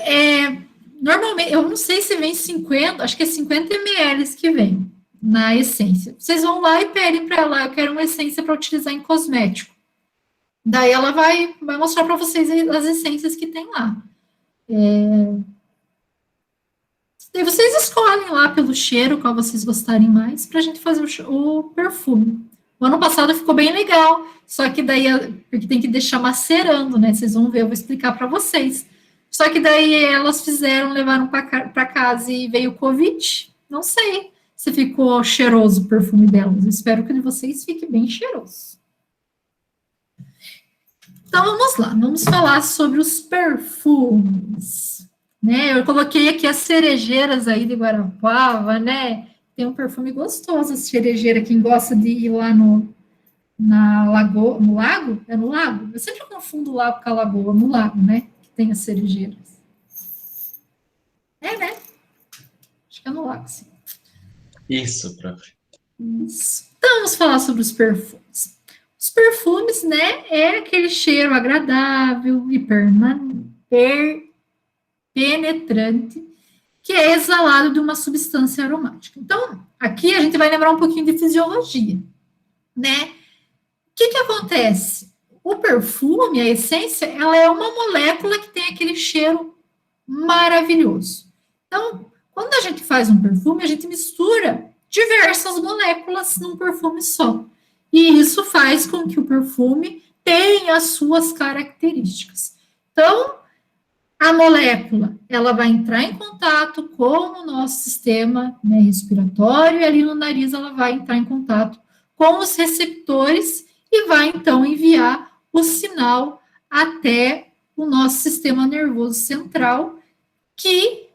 [SPEAKER 1] normalmente, eu não sei se vem 50, acho que é 50 ml que vem na essência. Vocês vão lá e pedem para ela, eu quero uma essência para utilizar em cosmético. Daí ela vai mostrar para vocês as essências que tem lá. Daí vocês escolhem lá pelo cheiro, qual vocês gostarem mais, para a gente fazer o perfume. O ano passado ficou bem legal, só que daí, porque tem que deixar macerando, né? Vocês vão ver, eu vou explicar para vocês. Só que daí elas levaram para casa e veio o Covid. Não sei se ficou cheiroso o perfume delas. Eu espero que o de vocês fique bem cheiroso. Então vamos lá, vamos falar sobre os perfumes. Né? Eu coloquei aqui as cerejeiras aí de Guarapuava, né? Tem um perfume gostoso, as cerejeiras. Quem gosta de ir lá no lago? É no lago? Eu sempre confundo o lago com a lagoa, no lago, né? Que tem as cerejeiras. É, né? Acho que é no lago, sim.
[SPEAKER 4] Isso, prof.
[SPEAKER 1] Isso. Então, vamos falar sobre os perfumes. Os perfumes, né, é aquele cheiro agradável e penetrante que é exalado de uma substância aromática. Então, aqui a gente vai lembrar um pouquinho de fisiologia, né? O que acontece? O perfume, a essência, ela é uma molécula que tem aquele cheiro maravilhoso. Então, quando a gente faz um perfume, a gente mistura diversas moléculas num perfume só. E isso faz com que o perfume tenha as suas características. Então, a molécula, ela vai entrar em contato com o nosso sistema, né, respiratório, e ali no nariz ela vai entrar em contato com os receptores e vai, então, enviar o sinal até o nosso sistema nervoso central, que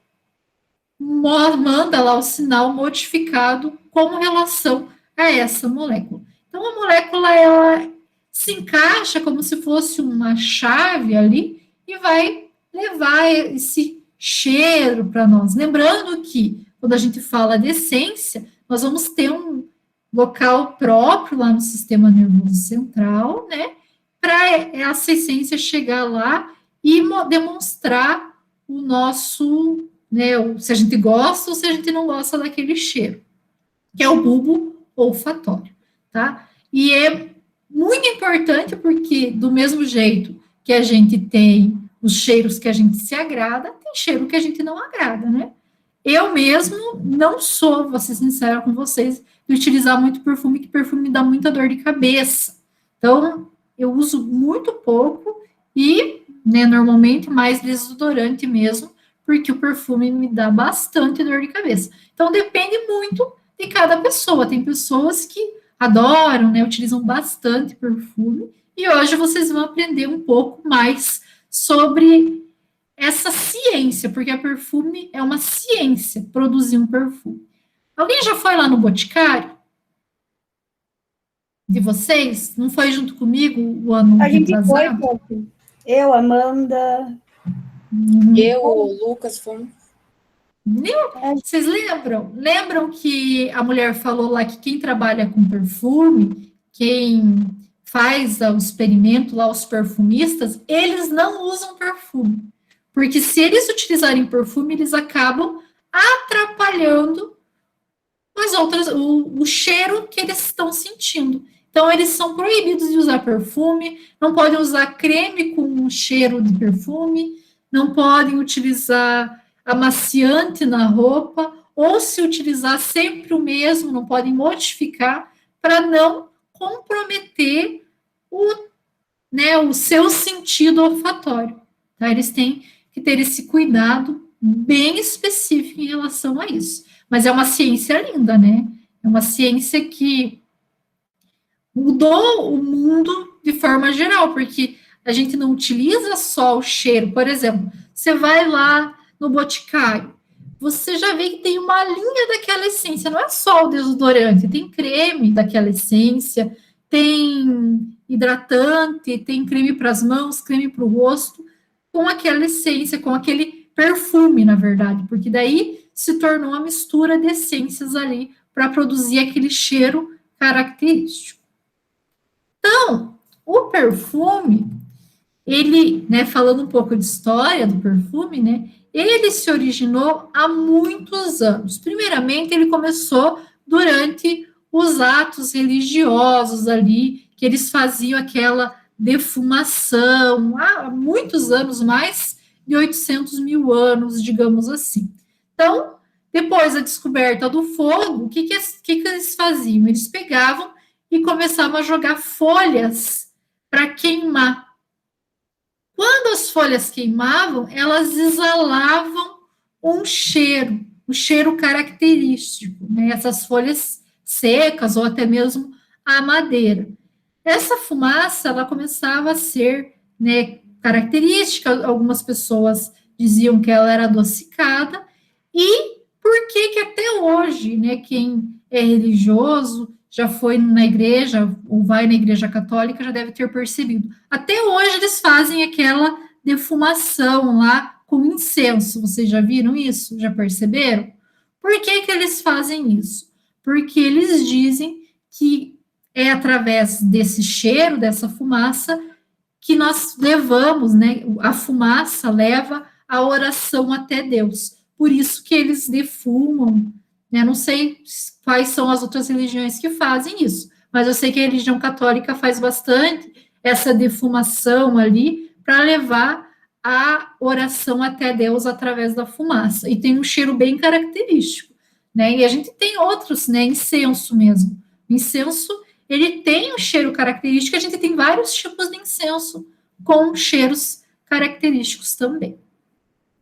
[SPEAKER 1] manda lá o sinal modificado com relação a essa molécula. Então, a molécula, ela se encaixa como se fosse uma chave ali e vai levar esse cheiro para nós. Lembrando que, quando a gente fala de essência, nós vamos ter um local próprio lá no sistema nervoso central, né, para essa essência chegar lá e demonstrar o nosso, né, se a gente gosta ou se a gente não gosta daquele cheiro, que é o bulbo olfatório, tá? E é muito importante porque, do mesmo jeito que a gente tem os cheiros que a gente se agrada, tem cheiro que a gente não agrada, né? Eu mesmo não sou, vou ser sincera com vocês, de utilizar muito perfume, que perfume me dá muita dor de cabeça. Então, eu uso muito pouco e, né, normalmente mais desodorante mesmo, porque o perfume me dá bastante dor de cabeça. Então, depende muito de cada pessoa. Tem pessoas que adoram, né, utilizam bastante perfume, e hoje vocês vão aprender um pouco mais sobre essa ciência, porque a perfume é uma ciência, produzir um perfume. Alguém já foi lá no Boticário? De vocês? Não foi junto comigo o ano
[SPEAKER 5] A gente foi,
[SPEAKER 1] retrasado?
[SPEAKER 5] Poppy. Eu, Amanda.
[SPEAKER 3] Eu, o Lucas, fomos.
[SPEAKER 1] Vocês lembram? Lembram que a mulher falou lá que quem trabalha com perfume, quem faz o experimento lá, os perfumistas, eles não usam perfume. Porque se eles utilizarem perfume, eles acabam atrapalhando as outras, o cheiro que eles estão sentindo. Então, eles são proibidos de usar perfume, não podem usar creme com cheiro de perfume, não podem utilizar amaciante na roupa, ou se utilizar sempre o mesmo, não podem modificar, para não comprometer o seu sentido olfatório. Tá? Eles têm que ter esse cuidado bem específico em relação a isso. Mas é uma ciência linda, né? É uma ciência que mudou o mundo de forma geral, porque a gente não utiliza só o cheiro. Por exemplo, você vai lá no Boticário, você já vê que tem uma linha daquela essência, não é só o desodorante, tem creme daquela essência, tem hidratante, tem creme para as mãos, creme para o rosto, com aquela essência, com aquele perfume, na verdade, porque daí se tornou uma mistura de essências ali para produzir aquele cheiro característico. Então, o perfume, ele, né, falando um pouco de história do perfume, né, ele se originou há muitos anos. Primeiramente, ele começou durante os atos religiosos ali, que eles faziam aquela defumação, há muitos anos, mais de 800 mil anos, digamos assim. Então, depois da descoberta do fogo, o que eles faziam? Eles pegavam e começavam a jogar folhas para queimar. Quando as folhas queimavam, elas exalavam um cheiro característico, né? Essas folhas secas ou até mesmo a madeira. Essa fumaça, ela começava a ser, né, característica, algumas pessoas diziam que ela era adocicada, e por que até hoje, né, quem é religioso, já foi na igreja, ou vai na igreja católica, já deve ter percebido. Até hoje eles fazem aquela defumação lá com incenso. Vocês já viram isso? Já perceberam? Por que eles fazem isso? Porque eles dizem que é através desse cheiro, dessa fumaça, que nós levamos, né? A fumaça leva a oração até Deus. Por isso que eles defumam. Eu não sei quais são as outras religiões que fazem isso, mas eu sei que a religião católica faz bastante essa defumação ali para levar a oração até Deus através da fumaça. E tem um cheiro bem característico, né? E a gente tem outros, né? Incenso mesmo. O incenso, ele tem um cheiro característico, a gente tem vários tipos de incenso com cheiros característicos também.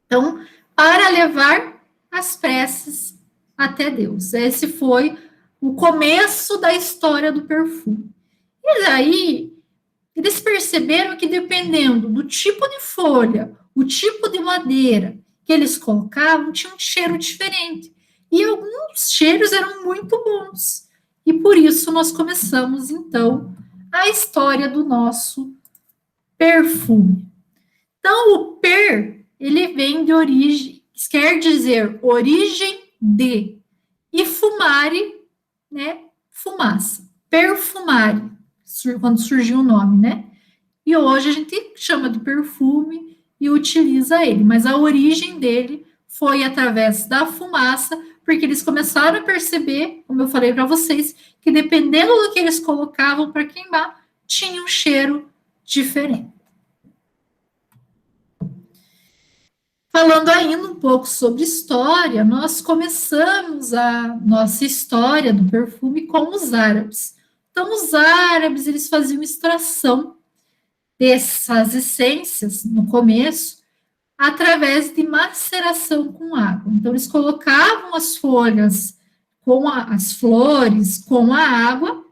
[SPEAKER 1] Então, para levar as preces até Deus. Esse foi o começo da história do perfume. E daí, eles perceberam que dependendo do tipo de folha, o tipo de madeira que eles colocavam tinha um cheiro diferente. E alguns cheiros eram muito bons. E por isso nós começamos, então, a história do nosso perfume. Então, o per, ele vem de origem, quer dizer origem de, e fumare, né, fumaça, perfumare, quando surgiu o nome, né? E hoje a gente chama de perfume e utiliza ele, mas a origem dele foi através da fumaça, porque eles começaram a perceber, como eu falei para vocês, que dependendo do que eles colocavam para queimar, tinha um cheiro diferente. Falando ainda um pouco sobre história, nós começamos a nossa história do perfume com os árabes. Então, os árabes, eles faziam extração dessas essências, no começo, através de maceração com água. Então, eles colocavam as folhas, as flores, com a água,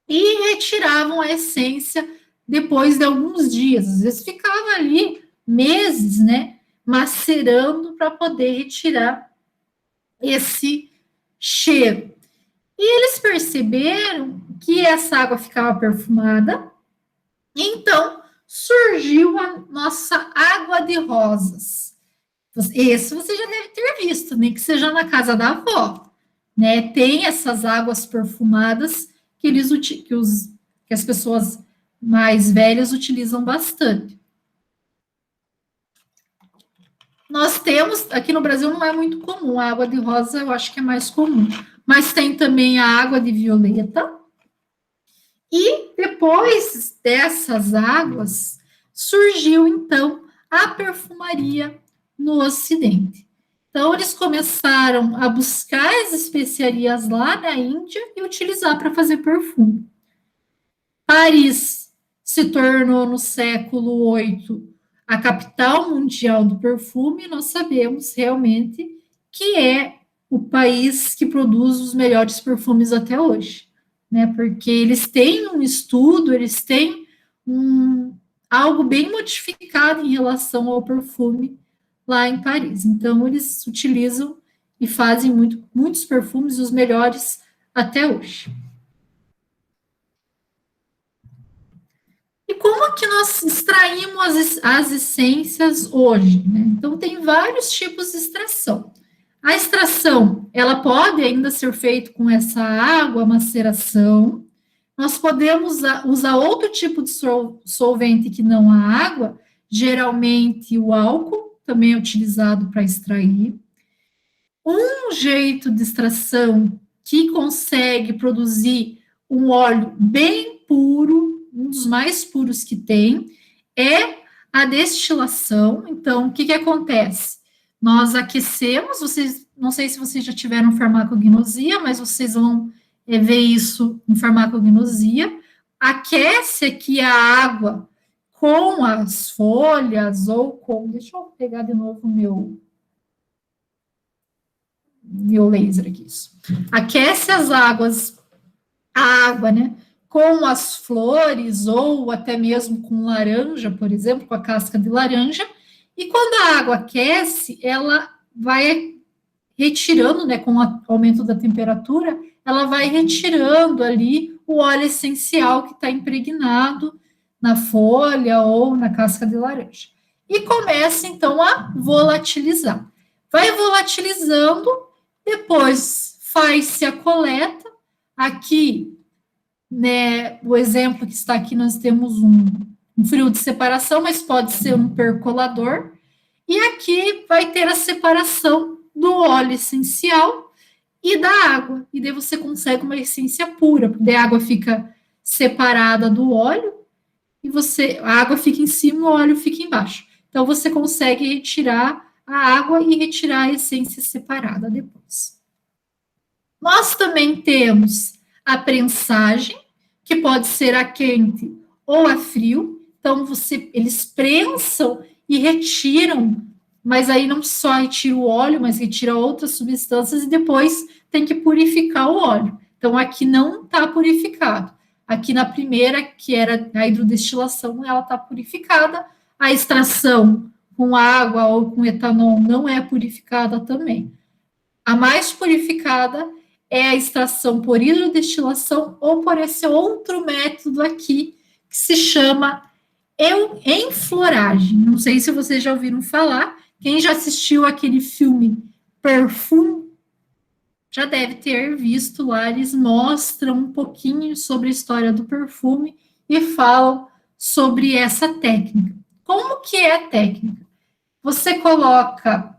[SPEAKER 1] e retiravam a essência depois de alguns dias. Às vezes ficava ali meses, né? Macerando para poder retirar esse cheiro. E eles perceberam que essa água ficava perfumada, então surgiu a nossa água de rosas. Esse você já deve ter visto, nem que seja na casa da avó, né? Tem essas águas perfumadas que as pessoas mais velhas utilizam bastante. Nós temos, aqui no Brasil não é muito comum, a água de rosa eu acho que é mais comum, mas tem também a água de violeta, e depois dessas águas, surgiu então a perfumaria no Ocidente. Então, eles começaram a buscar as especiarias lá na Índia e utilizar para fazer perfume. Paris se tornou no século VIII a capital mundial do perfume, nós sabemos realmente que é o país que produz os melhores perfumes até hoje, né? Porque eles têm um estudo, eles têm algo bem modificado em relação ao perfume lá em Paris. Então, eles utilizam e fazem muitos perfumes, os melhores até hoje. E como que nós extraímos as essências hoje, né? Então, tem vários tipos de extração. A extração, ela pode ainda ser feita com essa água, maceração. Nós podemos usar outro tipo de solvente que não a água, geralmente o álcool, também é utilizado para extrair. Um jeito de extração que consegue produzir um óleo bem puro, um dos mais puros que tem, é a destilação. Então, o que acontece? Nós aquecemos, não sei se vocês já tiveram farmacognosia, mas vocês vão ver isso em farmacognosia. Aquece aqui a água com as folhas ou com... Deixa eu pegar de novo o meu laser aqui. Isso. Aquece a água, né? Com as flores ou até mesmo com laranja, por exemplo, com a casca de laranja, e quando a água aquece, ela vai retirando, né, com o aumento da temperatura, ela vai retirando ali o óleo essencial que está impregnado na folha ou na casca de laranja. E começa, então, a volatilizar. Vai volatilizando, depois faz-se a coleta. Aqui, né, o exemplo que está aqui, nós temos um frio de separação, mas pode ser um percolador, e aqui vai ter a separação do óleo essencial e da água, e daí você consegue uma essência pura, porque a água fica separada do óleo, e a água fica em cima e o óleo fica embaixo. Então, você consegue retirar a água e retirar a essência separada depois. Nós também temos a prensagem, que pode ser a quente ou a frio. Então, eles prensam e retiram, mas aí não só retira o óleo, mas retira outras substâncias e depois tem que purificar o óleo. Então, aqui não está purificado. Aqui na primeira, que era a hidrodestilação, ela está purificada. A extração com água ou com etanol não é purificada também. A mais purificada é a extração por hidrodestilação ou por esse outro método aqui, que se chama enfloragem. Não sei se vocês já ouviram falar. Quem já assistiu aquele filme Perfume já deve ter visto lá. Eles mostram um pouquinho sobre a história do perfume e falam sobre essa técnica. Como que é a técnica? Você coloca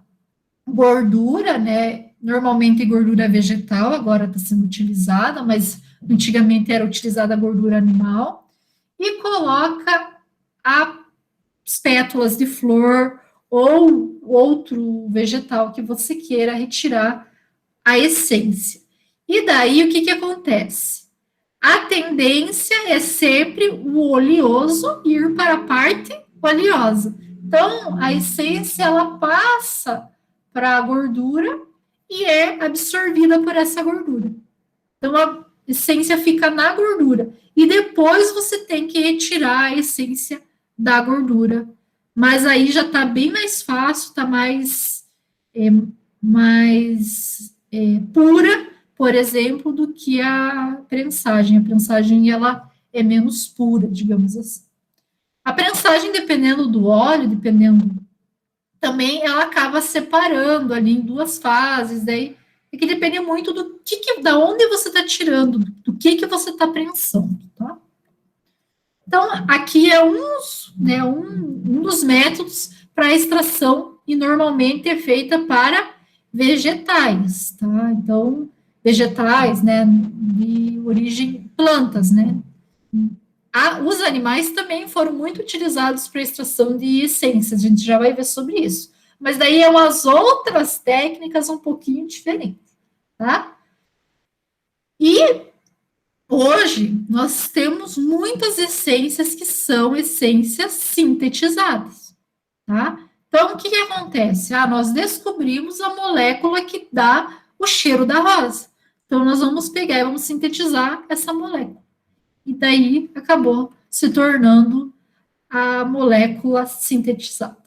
[SPEAKER 1] gordura, né? Normalmente gordura vegetal, agora está sendo utilizada, mas antigamente era utilizada a gordura animal, e coloca as pétalas de flor ou outro vegetal que você queira retirar a essência. E daí, o que acontece? A tendência é sempre o oleoso ir para a parte oleosa. Então, a essência, ela passa para a gordura e é absorvida por essa gordura. Então, a essência fica na gordura. E depois você tem que retirar a essência da gordura. Mas aí já está bem mais fácil, está mais pura, por exemplo, do que a prensagem. A prensagem, ela é menos pura, digamos assim. A prensagem, dependendo do óleo, também ela acaba separando ali em duas fases, daí é que depende muito da onde você está tirando, do que você está prensando, tá? Então, aqui é um dos métodos para a extração, e normalmente é feita para vegetais, tá? Então, vegetais, né, de origem plantas, né? Os animais também foram muito utilizados para a extração de essências, a gente já vai ver sobre isso. Mas daí é umas outras técnicas um pouquinho diferentes, tá? E hoje nós temos muitas essências que são essências sintetizadas, tá? Então, o que acontece? Nós descobrimos a molécula que dá o cheiro da rosa. Então, nós vamos pegar e vamos sintetizar essa molécula. E daí acabou se tornando a molécula sintetizada.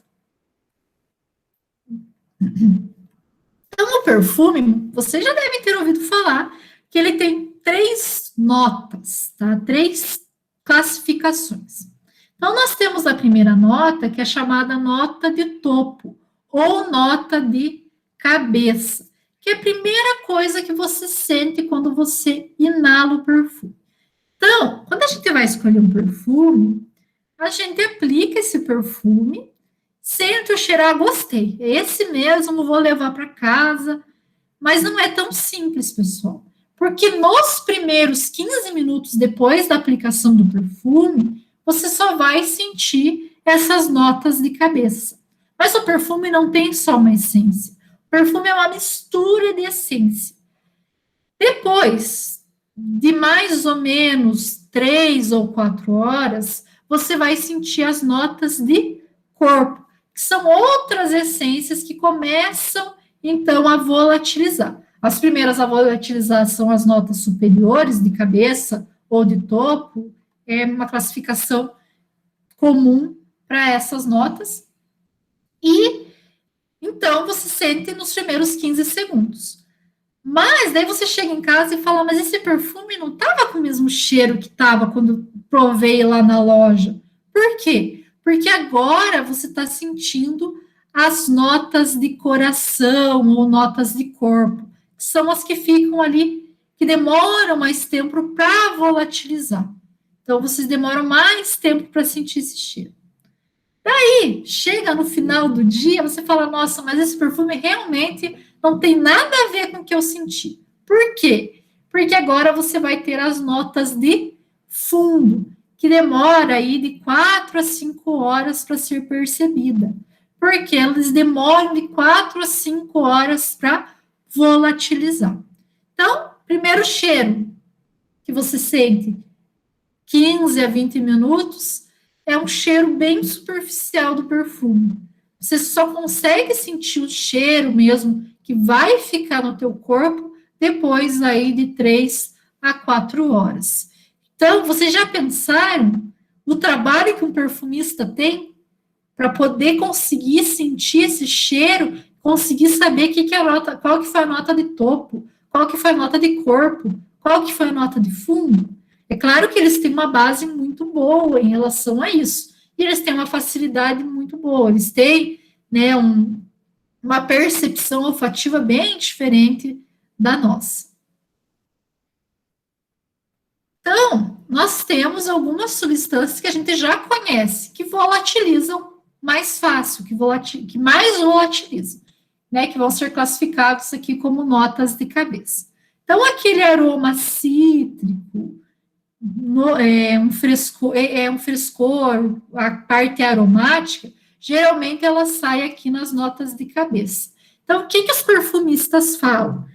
[SPEAKER 1] Então, o perfume, vocês já devem ter ouvido falar que ele tem 3 notas, tá? 3 classificações. Então, nós temos a primeira nota, que é chamada nota de topo, ou nota de cabeça, que é a primeira coisa que você sente quando você inala o perfume. Então, quando a gente vai escolher um perfume, a gente aplica esse perfume, sente o cheirar, gostei, é esse mesmo, vou levar para casa. Mas não é tão simples, pessoal, porque nos primeiros 15 minutos depois da aplicação do perfume, você só vai sentir essas notas de cabeça. Mas o perfume não tem só uma essência, o perfume é uma mistura de essência. Depois de mais ou menos 3 ou 4 horas, você vai sentir as notas de corpo, que são outras essências que começam, então, a volatilizar. As primeiras a volatilizar são as notas superiores de cabeça ou de topo, é uma classificação comum para essas notas. E, então, você sente nos primeiros 15 segundos. Mas daí você chega em casa e fala, mas esse perfume não estava com o mesmo cheiro que estava quando eu provei lá na loja. Por quê? Porque agora você está sentindo as notas de coração ou notas de corpo, que são as que ficam ali, que demoram mais tempo para volatilizar. Então, vocês demoram mais tempo para sentir esse cheiro. Daí, chega no final do dia, você fala, nossa, mas esse perfume realmente não tem nada a ver com o que eu senti. Por quê? Porque agora você vai ter as notas de fundo, que demora aí de 4 a 5 horas para ser percebida. Porque eles demoram de 4 a 5 horas para volatilizar. Então, primeiro cheiro que você sente, 15 a 20 minutos, é um cheiro bem superficial do perfume. Você só consegue sentir o cheiro mesmo, que vai ficar no teu corpo, depois aí de 3 a 4 horas. Então, vocês já pensaram no trabalho que um perfumista tem para poder conseguir sentir esse cheiro, conseguir saber qual que foi a nota de topo, qual que foi a nota de corpo, qual que foi a nota de fundo. É claro que eles têm uma base muito boa em relação a isso, e eles têm uma facilidade muito boa, eles têm, né, uma percepção olfativa bem diferente da nossa. Então, nós temos algumas substâncias que a gente já conhece, que volatilizam mais fácil, que mais volatilizam, né, que vão ser classificados aqui como notas de cabeça. Então, aquele aroma cítrico, um frescor, a parte aromática, geralmente ela sai aqui nas notas de cabeça. Então, o que os perfumistas falam?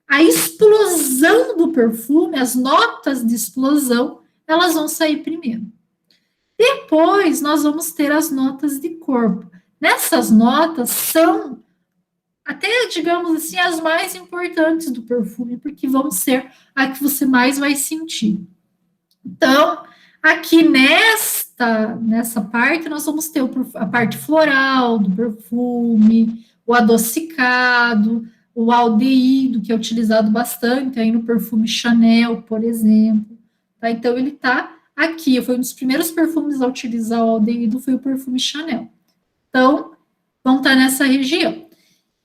[SPEAKER 1] A explosão do perfume, as notas de explosão, elas vão sair primeiro. Depois, nós vamos ter as notas de corpo. Nessas notas são, até, digamos assim, as mais importantes do perfume, porque vão ser a que você mais vai sentir. Então, aqui nessa parte, nós vamos ter a parte floral do perfume, o adocicado, o aldeído, que é utilizado bastante aí no perfume Chanel, por exemplo. Tá? Então, ele está aqui. Foi um dos primeiros perfumes a utilizar o aldeído, foi o perfume Chanel. Então, vão estar nessa região.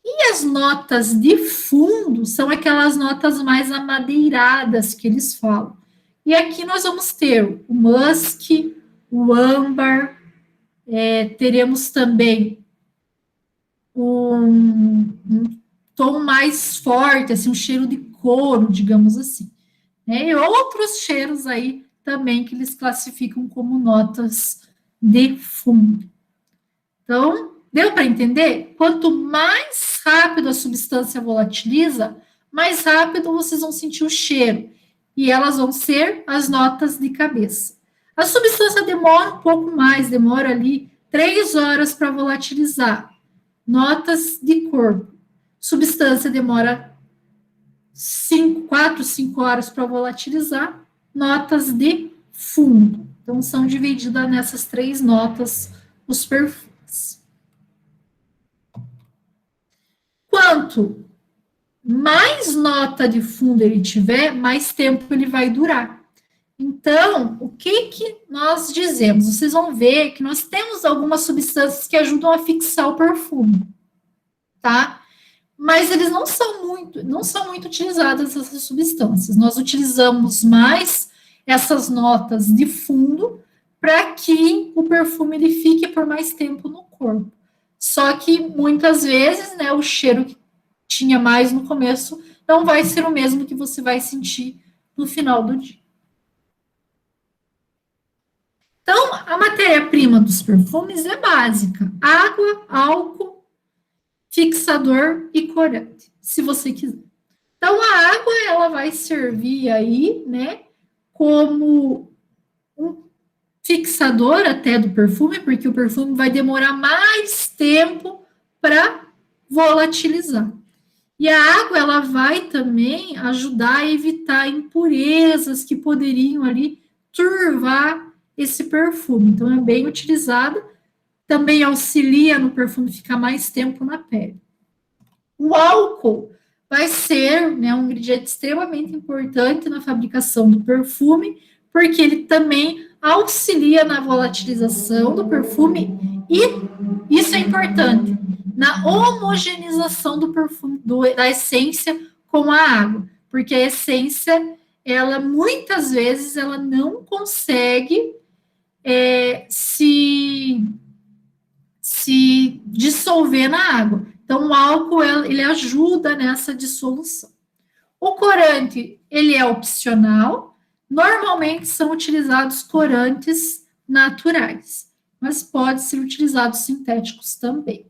[SPEAKER 1] E as notas de fundo são aquelas notas mais amadeiradas que eles falam. E aqui nós vamos ter o musk, o âmbar, teremos também um tom mais forte, assim, um cheiro de couro, digamos assim. Né? E outros cheiros aí também que eles classificam como notas de fundo. Então, deu para entender? Quanto mais rápido a substância volatiliza, mais rápido vocês vão sentir o cheiro. E elas vão ser as notas de cabeça. A substância demora um pouco mais, demora ali 3 horas para volatilizar. Notas de corpo. Substância demora 4, 5 horas para volatilizar. Notas de fundo. Então, são divididas nessas 3 notas os perfumes. Quanto mais nota de fundo ele tiver, mais tempo ele vai durar. Então, o que nós dizemos? Vocês vão ver que nós temos algumas substâncias que ajudam a fixar o perfume, tá? Mas eles não são muito utilizadas, essas substâncias. Nós utilizamos mais essas notas de fundo para que o perfume ele fique por mais tempo no corpo. Só que, muitas vezes, né, o cheiro que tinha mais no começo não vai ser o mesmo que você vai sentir no final do dia. Então, a matéria-prima dos perfumes é básica: água, álcool, fixador e corante, se você quiser. Então, a água, ela vai servir aí, né, como um fixador até do perfume, porque o perfume vai demorar mais tempo para volatilizar. E a água, ela vai também ajudar a evitar impurezas que poderiam ali turvar esse perfume. Então, é bem utilizada. Também auxilia no perfume ficar mais tempo na pele. O álcool vai ser, né, um ingrediente extremamente importante na fabricação do perfume, porque ele também auxilia na volatilização do perfume e, isso é importante, na homogeneização do perfume, da essência com a água, porque a essência, ela muitas vezes, ela não consegue se dissolver na água. Então, o álcool, ele ajuda nessa dissolução. O corante, ele é opcional. Normalmente, são utilizados corantes naturais, mas pode ser utilizados sintéticos também.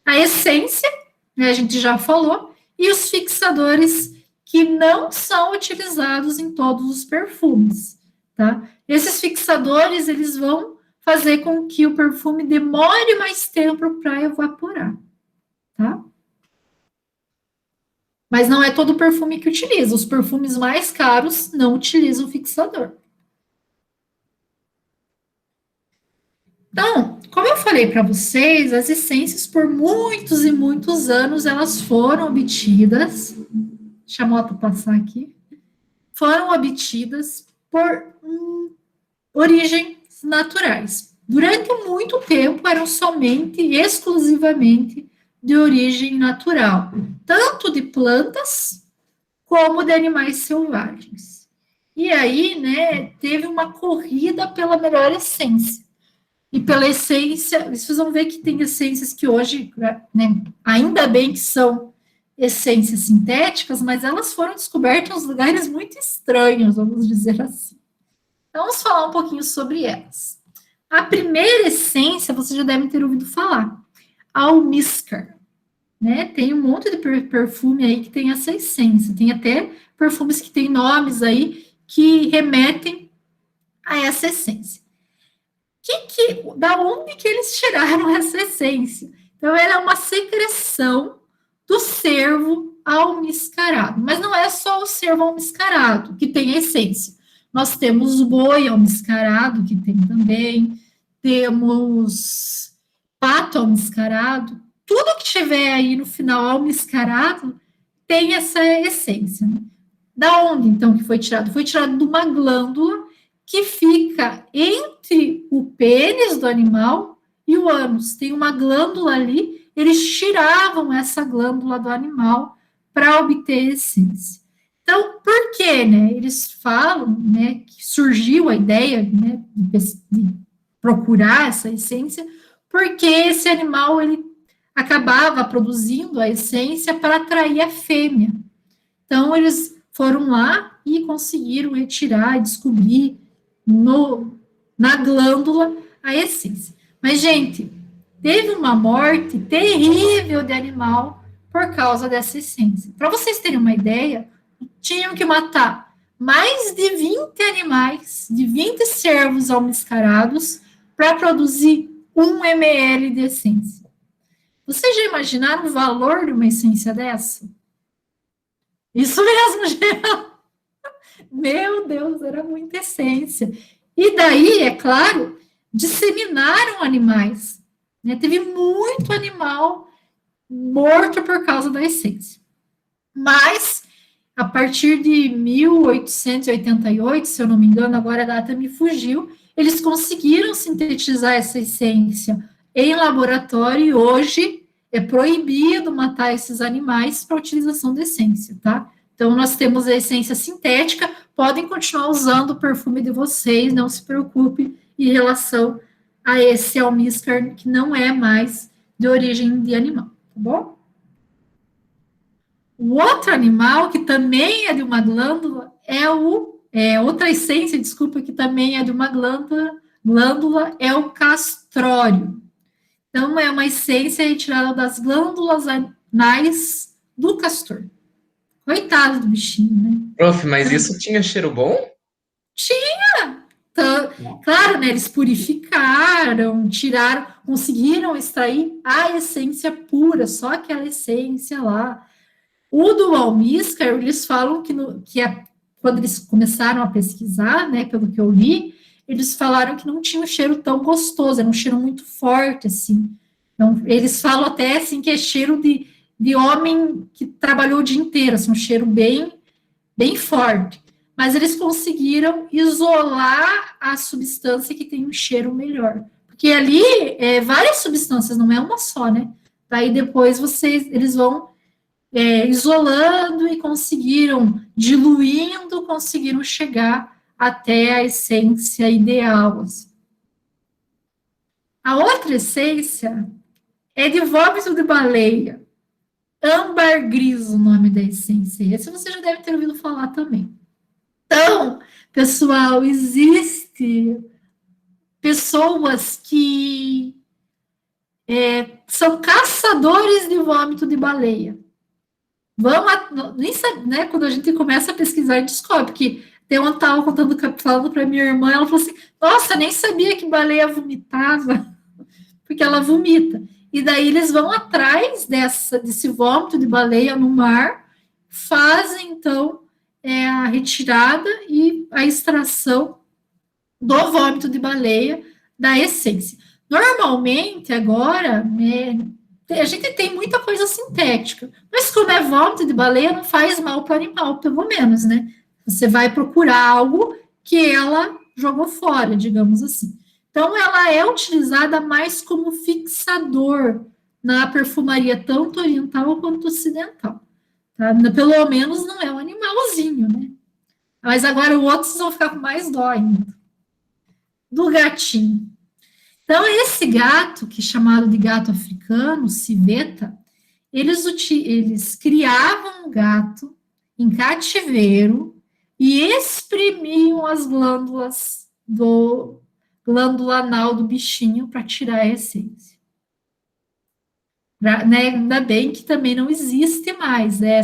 [SPEAKER 1] A essência, né, a gente já falou, e os fixadores que não são utilizados em todos os perfumes, tá? Esses fixadores, eles vão fazer com que o perfume demore mais tempo para evaporar, tá? Mas não é todo perfume que utiliza. Os perfumes mais caros não utilizam fixador. Então, como eu falei para vocês, as essências por muitos e muitos anos elas foram obtidas, deixa a moto passar aqui, foram obtidas por origens naturais. Durante muito tempo eram somente e exclusivamente de origem natural, tanto de plantas como de animais selvagens. E aí, né, teve uma corrida pela melhor essência. E pela essência, vocês vão ver que tem essências que hoje, né, ainda bem que são essências sintéticas, mas elas foram descobertas em lugares muito estranhos, vamos dizer assim. Então, vamos falar um pouquinho sobre elas. A primeira essência, vocês já devem ter ouvido falar, almíscar. Né? Tem um monte de perfume aí que tem essa essência. Tem até perfumes que têm nomes aí que remetem a essa essência. Da onde que eles tiraram essa essência? Então, ela é uma secreção do cervo almiscarado. Mas não é só o cervo almiscarado que tem a essência. Nós temos o boi almiscarado, que tem também. Temos pato almiscarado. Tudo que tiver aí no final almiscarado tem essa essência. Né? Da onde, então, que foi tirado? Foi tirado de uma glândula que fica entre o pênis do animal e o ânus. Tem uma glândula ali, eles tiravam essa glândula do animal para obter essência. Então, por quê? Né? Eles falam, né, que surgiu a ideia, né, de procurar essa essência, porque esse animal ele acabava produzindo a essência para atrair a fêmea. Então, eles foram lá e conseguiram retirar e descobrir na glândula a essência. Mas, gente, teve uma morte terrível de animal por causa dessa essência. Para vocês terem uma ideia, tinham que matar mais de 20 animais, de 20 cervos almiscarados, para produzir 1 ml de essência. Vocês já imaginaram o valor de uma essência dessa? Isso mesmo, Geraldo. Meu Deus, era muita essência. E daí, é claro, disseminaram animais. Né? Teve muito animal morto por causa da essência. Mas, a partir de 1888, se eu não me engano, agora a data me fugiu, eles conseguiram sintetizar essa essência em laboratório e hoje é proibido matar esses animais para utilização de essência, tá? Então, nós temos a essência sintética, podem continuar usando o perfume de vocês, não se preocupe em relação a esse almíscar, que não é mais de origem de animal, tá bom? O outro animal, que também é de uma glândula, outra essência, desculpa, que também é de uma glândula é o castrório. Então, é uma essência retirada das glândulas anais do castor. Coitado do bichinho, né?
[SPEAKER 4] Prof, mas isso tinha cheiro bom?
[SPEAKER 1] Tinha! Então, claro, né? Eles purificaram, tiraram, conseguiram extrair a essência pura, só aquela essência lá. O do almíscar, eles falam quando eles começaram a pesquisar, né, pelo que eu li, eles falaram que não tinha um cheiro tão gostoso, era um cheiro muito forte, assim. Então, eles falam até, assim, que é cheiro de homem que trabalhou o dia inteiro, assim, um cheiro bem, bem forte. Mas eles conseguiram isolar a substância que tem um cheiro melhor. Porque ali, várias substâncias, não é uma só, né? Daí depois eles vão isolando e diluindo, conseguiram chegar até a essência ideal. Assim. A outra essência é de vômito de baleia. Âmbar gris, o nome da essência. Esse você já deve ter ouvido falar também. Então, pessoal, existe pessoas que são caçadores de vômito de baleia. Nem sabe, né? Quando a gente começa a pesquisar, a gente descobre que tem uma tal falando para minha irmã, ela falou assim: nossa, nem sabia que baleia vomitava, porque ela vomita. E daí eles vão atrás desse vômito de baleia no mar, fazem então a retirada e a extração do vômito de baleia da essência. Normalmente, agora, a gente tem muita coisa sintética, mas como é vômito de baleia, não faz mal para o animal, pelo menos, né? Você vai procurar algo que ela jogou fora, digamos assim. Então, ela é utilizada mais como fixador na perfumaria, tanto oriental quanto ocidental. Tá? Pelo menos não é um animalzinho, né? Mas agora os outros vão ficar com mais dó ainda. Do gatinho. Então, esse gato, que é chamado de gato africano, civeta, eles criavam o gato em cativeiro e exprimiam as glândula anal do bichinho para tirar a essência. Né? Ainda bem que também não existe mais, né?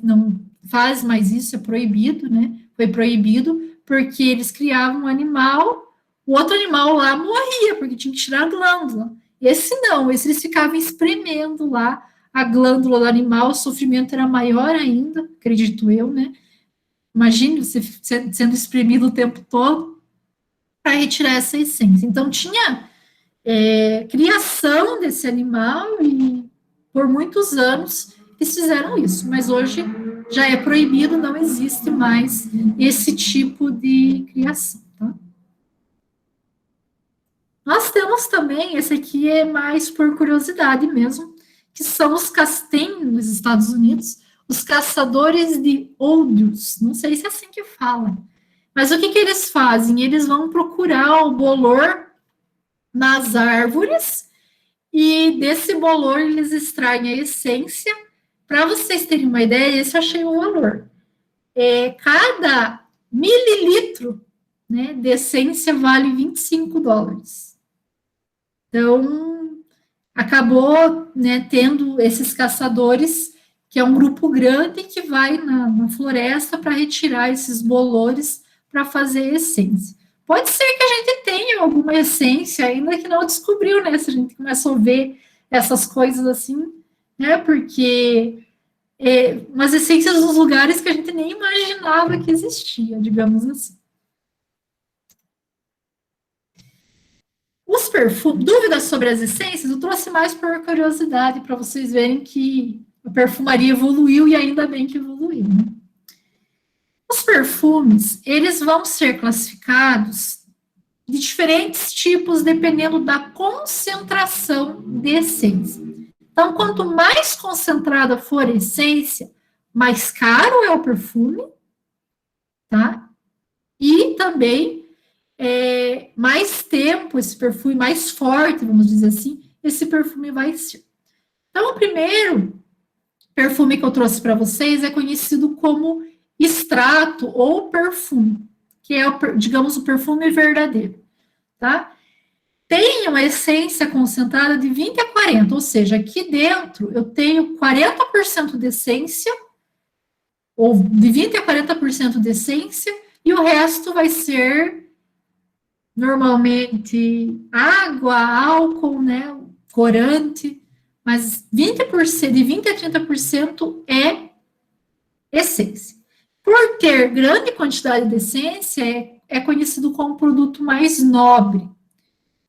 [SPEAKER 1] Não faz mais isso, é proibido, né? Foi proibido porque eles criavam um animal, o outro animal lá morria, porque tinha que tirar a glândula. Esse não, eles ficavam espremendo lá a glândula do animal, o sofrimento era maior ainda, acredito eu, né? Imagine você sendo espremido o tempo todo para retirar essa essência. Então, tinha criação desse animal e por muitos anos eles fizeram isso, mas hoje já é proibido, não existe mais esse tipo de criação. Tá? Nós temos também, esse aqui é mais por curiosidade mesmo, que são os tem nos Estados Unidos, os caçadores de ouros, não sei se é assim que fala, mas o que eles fazem? Eles vão procurar o bolor nas árvores e desse bolor eles extraem a essência. Para vocês terem uma ideia, esse eu achei o valor. Cada mililitro, né, de essência vale $25. Então, acabou, né, tendo esses caçadores, que é um grupo grande que vai na floresta para retirar esses bolores para fazer essência. Pode ser que a gente tenha alguma essência ainda que não descobriu, né? Se a gente começou a ver essas coisas assim, né? Porque umas essências dos lugares que a gente nem imaginava que existia, digamos assim. Os perfumes, dúvidas sobre as essências, eu trouxe mais por curiosidade, para vocês verem que a perfumaria evoluiu e ainda bem que evoluiu, né? Os perfumes, eles vão ser classificados de diferentes tipos, dependendo da concentração de essência. Então, quanto mais concentrada for a essência, mais caro é o perfume, tá? E também, mais tempo esse perfume, mais forte, vamos dizer assim, esse perfume vai ser. Então, o primeiro perfume que eu trouxe para vocês é conhecido como extrato ou perfume, que é, digamos, o perfume verdadeiro, tá? Tem uma essência concentrada de 20 a 40, ou seja, aqui dentro eu tenho 40% de essência, ou de 20 a 40% de essência, e o resto vai ser, normalmente, água, álcool, né, corante, mas 20%, de 20 a 30% é essência. Por ter grande quantidade de essência, é conhecido como produto mais nobre.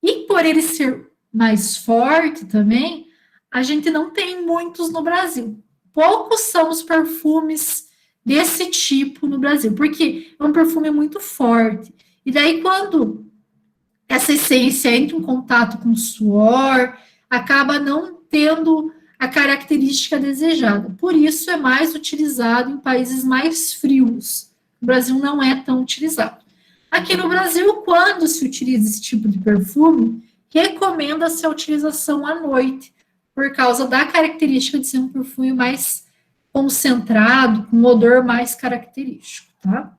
[SPEAKER 1] E por ele ser mais forte também, a gente não tem muitos no Brasil. Poucos são os perfumes desse tipo no Brasil, porque é um perfume muito forte. E daí, quando essa essência entra em contato com o suor, acaba não tendo a característica desejada. Por isso, é mais utilizado em países mais frios. O Brasil não é tão utilizado. Aqui no Brasil, quando se utiliza esse tipo de perfume, recomenda-se a utilização à noite, por causa da característica de ser um perfume mais concentrado, com um odor mais característico, tá?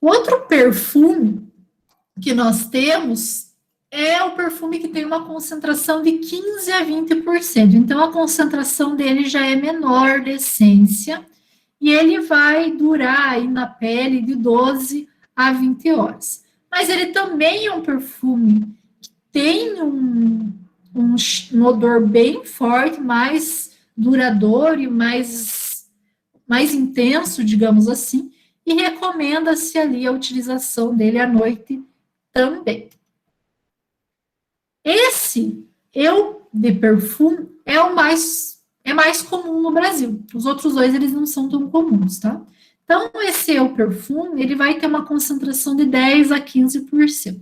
[SPEAKER 1] Outro perfume que nós temos é o perfume que tem uma concentração de 15 a 20%. Então, a concentração dele já é menor de essência, e ele vai durar aí na pele de 12 a 20 horas. Mas ele também é um perfume que tem um odor bem forte, mais duradouro e mais intenso, digamos assim, e recomenda-se ali a utilização dele à noite também. Esse eu de perfume é mais comum no Brasil. Os outros dois, eles não são tão comuns, tá? Então, esse eu perfume, ele vai ter uma concentração de 10 a 15%.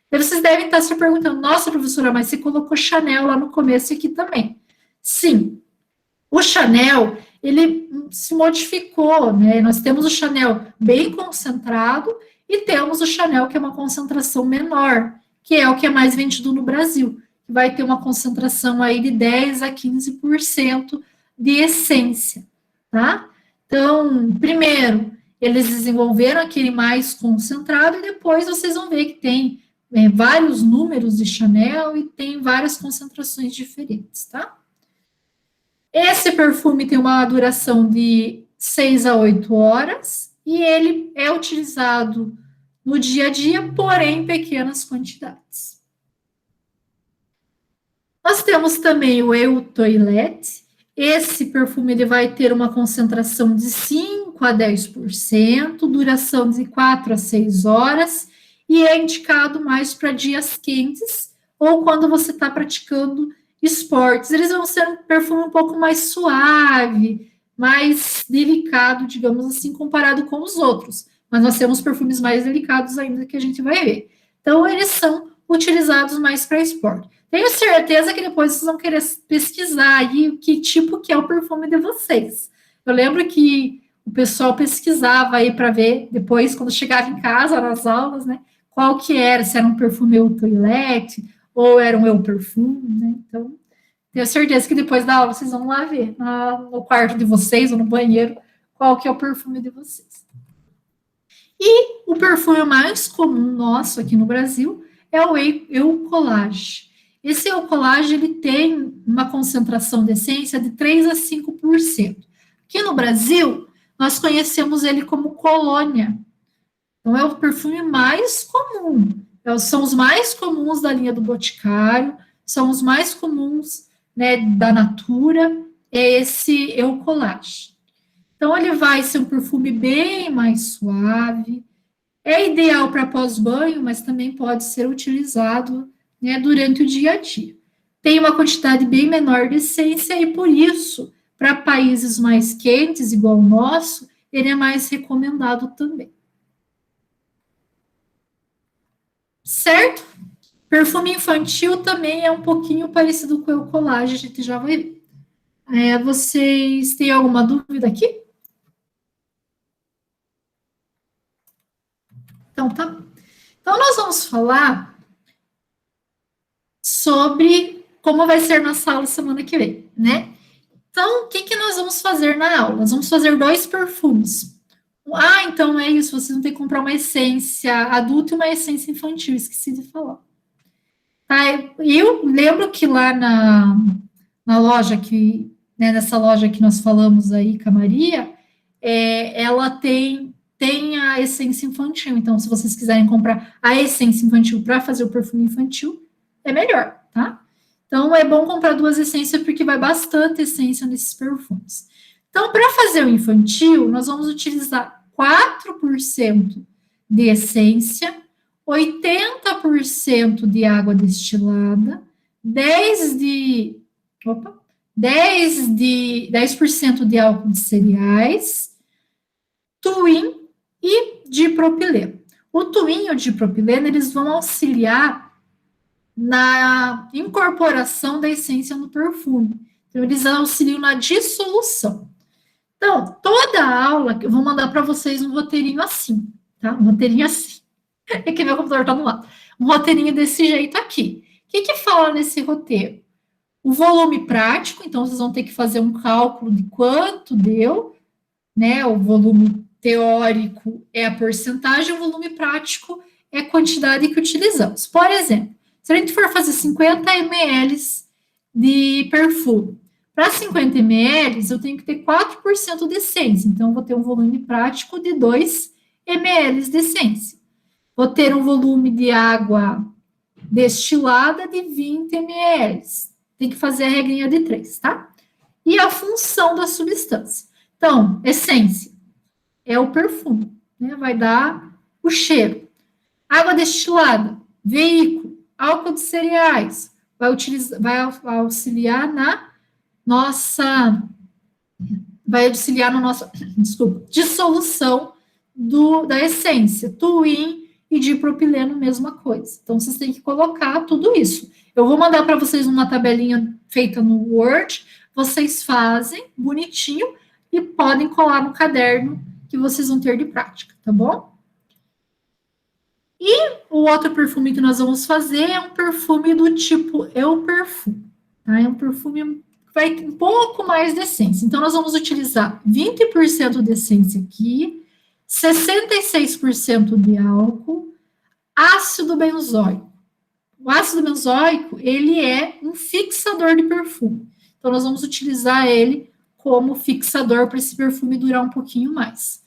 [SPEAKER 1] Daí vocês devem estar se perguntando, nossa, professora, mas você colocou Chanel lá no começo aqui também. Sim, o Chanel, ele se modificou, né? Nós temos o Chanel bem concentrado e temos o Chanel que é uma concentração menor, que é o que é mais vendido no Brasil. Vai ter uma concentração aí de 10 a 15% de essência, tá? Então, primeiro, eles desenvolveram aquele mais concentrado e depois vocês vão ver que tem vários números de Chanel e tem várias concentrações diferentes, tá? Esse perfume tem uma duração de 6 a 8 horas e ele é utilizado no dia a dia, porém em pequenas quantidades. Nós temos também o Eu Toilette. Esse perfume ele vai ter uma concentração de 5 a 10%, duração de 4 a 6 horas, e é indicado mais para dias quentes ou quando você está praticando esportes. Eles vão ser um perfume um pouco mais suave, mais delicado, digamos assim, comparado com os outros. Mas nós temos perfumes mais delicados ainda que a gente vai ver. Então, eles são utilizados mais para esporte. Tenho certeza que depois vocês vão querer pesquisar aí que tipo que é o perfume de vocês. Eu lembro que o pessoal pesquisava aí para ver, depois, quando chegava em casa, nas aulas, né, qual que era, se era um perfume Eu Toilette, ou era um Eu Perfume, né, então, tenho certeza que depois da aula vocês vão lá ver, no quarto de vocês, ou no banheiro, qual que é o perfume de vocês. E o perfume mais comum nosso aqui no Brasil é o Eucolage. Esse Eucolage, ele tem uma concentração de essência de 3 a 5%. Aqui no Brasil, nós conhecemos ele como Colônia. Então, é o perfume mais comum. São os mais comuns da linha do Boticário, são os mais comuns, né, da Natura, é esse Eucolage. Então, ele vai ser um perfume bem mais suave, é ideal para pós-banho, mas também pode ser utilizado, né, durante o dia a dia. Tem uma quantidade bem menor de essência e, por isso, para países mais quentes, igual o nosso, ele é mais recomendado também. Certo? Perfume infantil também é um pouquinho parecido com o Eucolage, a gente já vai ver. Vocês têm alguma dúvida aqui? Então, tá. Então, nós vamos falar sobre como vai ser nossa aula semana que vem, né? Então, o que nós vamos fazer na aula? Nós vamos fazer 2 perfumes. Então é isso, vocês vão ter que comprar uma essência adulta e uma essência infantil, esqueci de falar. Tá, eu lembro que lá na loja, né, nessa loja que nós falamos aí com a Maria, ela tem a essência infantil. Então, se vocês quiserem comprar a essência infantil para fazer o perfume infantil, é melhor, tá? Então, é bom comprar 2 essências, porque vai bastante essência nesses perfumes. Então, para fazer o infantil, nós vamos utilizar 4% de essência, 80% de água destilada, 10% de álcool de cereais, Twin e dipropileno. O Twin e o dipropileno, eles vão auxiliar na incorporação da essência no perfume. Então, eles auxiliam na dissolução. Então, toda a aula, eu vou mandar para vocês um roteirinho assim, tá? Um roteirinho assim. É que meu computador está no lado. Um roteirinho desse jeito aqui. O que fala nesse roteiro? O volume prático, então vocês vão ter que fazer um cálculo de quanto deu, né? O volume teórico é a porcentagem, o volume prático é a quantidade que utilizamos. Por exemplo, se a gente for fazer 50 ml de perfume, para 50 ml, eu tenho que ter 4% de essência. Então, eu vou ter um volume prático de 2 ml de essência. Vou ter um volume de água destilada de 20 ml. Tem que fazer a regrinha de 3, tá? E a função da substância. Então, essência é o perfume, né? Vai dar o cheiro. Água destilada, veículo, Álcool de cereais vai auxiliar na nossa, desculpa, dissolução da essência. Tuim e dipropileno, mesma coisa. Então, vocês têm que colocar tudo isso. Eu vou mandar para vocês uma tabelinha feita no Word, vocês fazem bonitinho e podem colar no caderno que vocês vão ter de prática, tá bom? E o outro perfume que nós vamos fazer é um perfume do tipo Eu Perfumo, tá? É um perfume que vai ter um pouco mais de essência. Então, nós vamos utilizar 20% de essência aqui, 66% de álcool, ácido benzoico. O ácido benzoico, ele é um fixador de perfume. Então, nós vamos utilizar ele como fixador para esse perfume durar um pouquinho mais.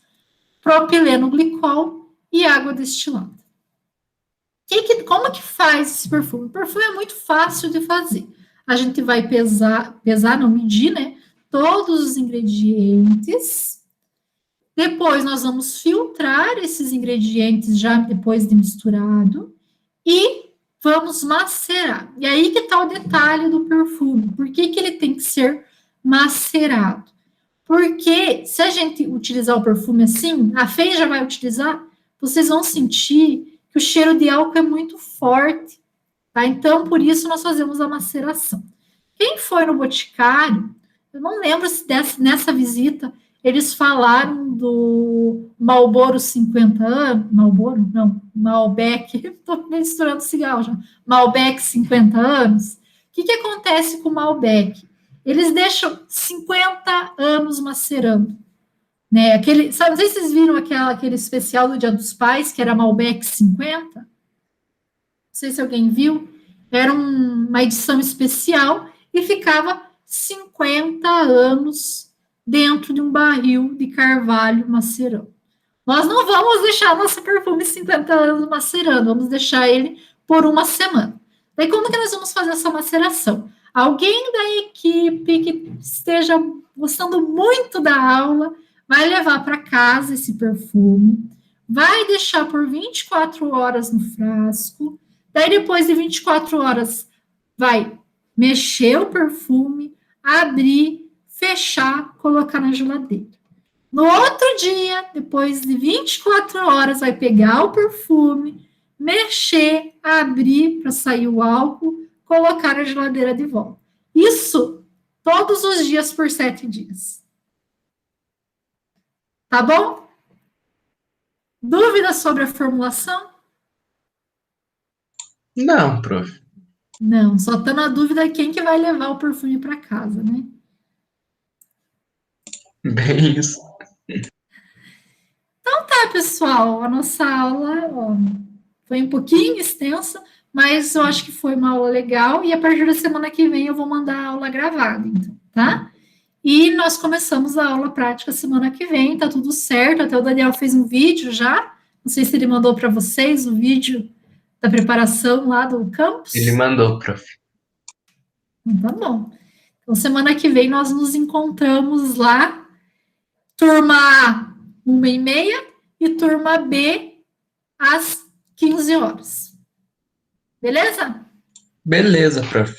[SPEAKER 1] Propileno glicol e água destilada. Como que faz esse perfume? O perfume é muito fácil de fazer. A gente vai medir, né? Todos os ingredientes. Depois, nós vamos filtrar esses ingredientes já depois de misturado. E vamos macerar. E aí que está o detalhe do perfume. Por que ele tem que ser macerado? Porque se a gente utilizar o perfume assim, a Fê já vai utilizar, vocês vão sentir que o cheiro de álcool é muito forte, tá? Então, por isso, nós fazemos a maceração. Quem foi no Boticário, eu não lembro se nessa visita eles falaram do Marlboro 50 anos, Malbec, estou misturando cigarro já, Malbec 50 anos. O que acontece com o Malbec? Eles deixam 50 anos macerando. Né? Não sei se vocês viram aquele especial do Dia dos Pais, que era Malbec 50. Não sei se alguém viu. Era uma edição especial e ficava 50 anos dentro de um barril de carvalho macerando. Nós não vamos deixar nosso perfume 50 anos macerando, vamos deixar ele por uma semana. Daí, como que nós vamos fazer essa maceração? Alguém da equipe que esteja gostando muito da aula vai levar para casa esse perfume, vai deixar por 24 horas no frasco, daí depois de 24 horas vai mexer o perfume, abrir, fechar, colocar na geladeira. No outro dia, depois de 24 horas, vai pegar o perfume, mexer, abrir para sair o álcool, colocar na geladeira de volta. Isso todos os dias por 7 dias. Tá bom? Dúvidas sobre a formulação?
[SPEAKER 4] Não, prof.
[SPEAKER 1] Não, só está na dúvida quem que vai levar o perfume para casa, né?
[SPEAKER 4] Bem isso.
[SPEAKER 1] Então tá, pessoal, a nossa aula foi um pouquinho extensa, mas eu acho que foi uma aula legal, e a partir da semana que vem eu vou mandar a aula gravada, então, tá? E nós começamos a aula prática semana que vem, tá tudo certo, até o Daniel fez um vídeo já, não sei se ele mandou para vocês o vídeo da preparação lá do campus.
[SPEAKER 4] Ele mandou, prof.
[SPEAKER 1] Tá bom. Então, semana que vem nós nos encontramos lá, turma A, 1h30, e turma B, às 15 horas. Beleza?
[SPEAKER 4] Beleza, prof.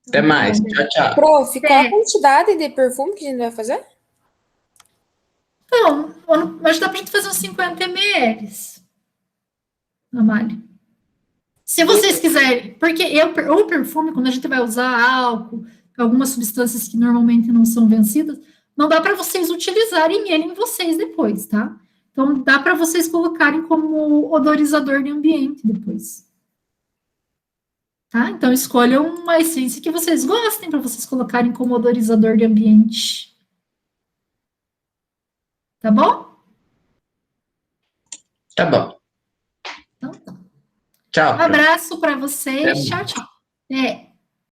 [SPEAKER 4] Até mais. Tchau, tchau.
[SPEAKER 3] Prof, qual a quantidade de perfume que a gente vai fazer?
[SPEAKER 1] Então, mas dá pra gente fazer uns 50 ml. Amália. Se vocês quiserem, porque o perfume, quando a gente vai usar álcool, algumas substâncias que normalmente não são vencidas, não dá para vocês utilizarem ele em vocês depois, tá? Então, dá para vocês colocarem como odorizador de ambiente depois. Tá? Então, escolham uma essência que vocês gostem para vocês colocarem como odorizador de ambiente. Tá bom?
[SPEAKER 4] Tá bom.
[SPEAKER 1] Então, tá.
[SPEAKER 4] Tchau.
[SPEAKER 1] Um abraço para vocês.
[SPEAKER 4] Até
[SPEAKER 1] Tchau, tchau.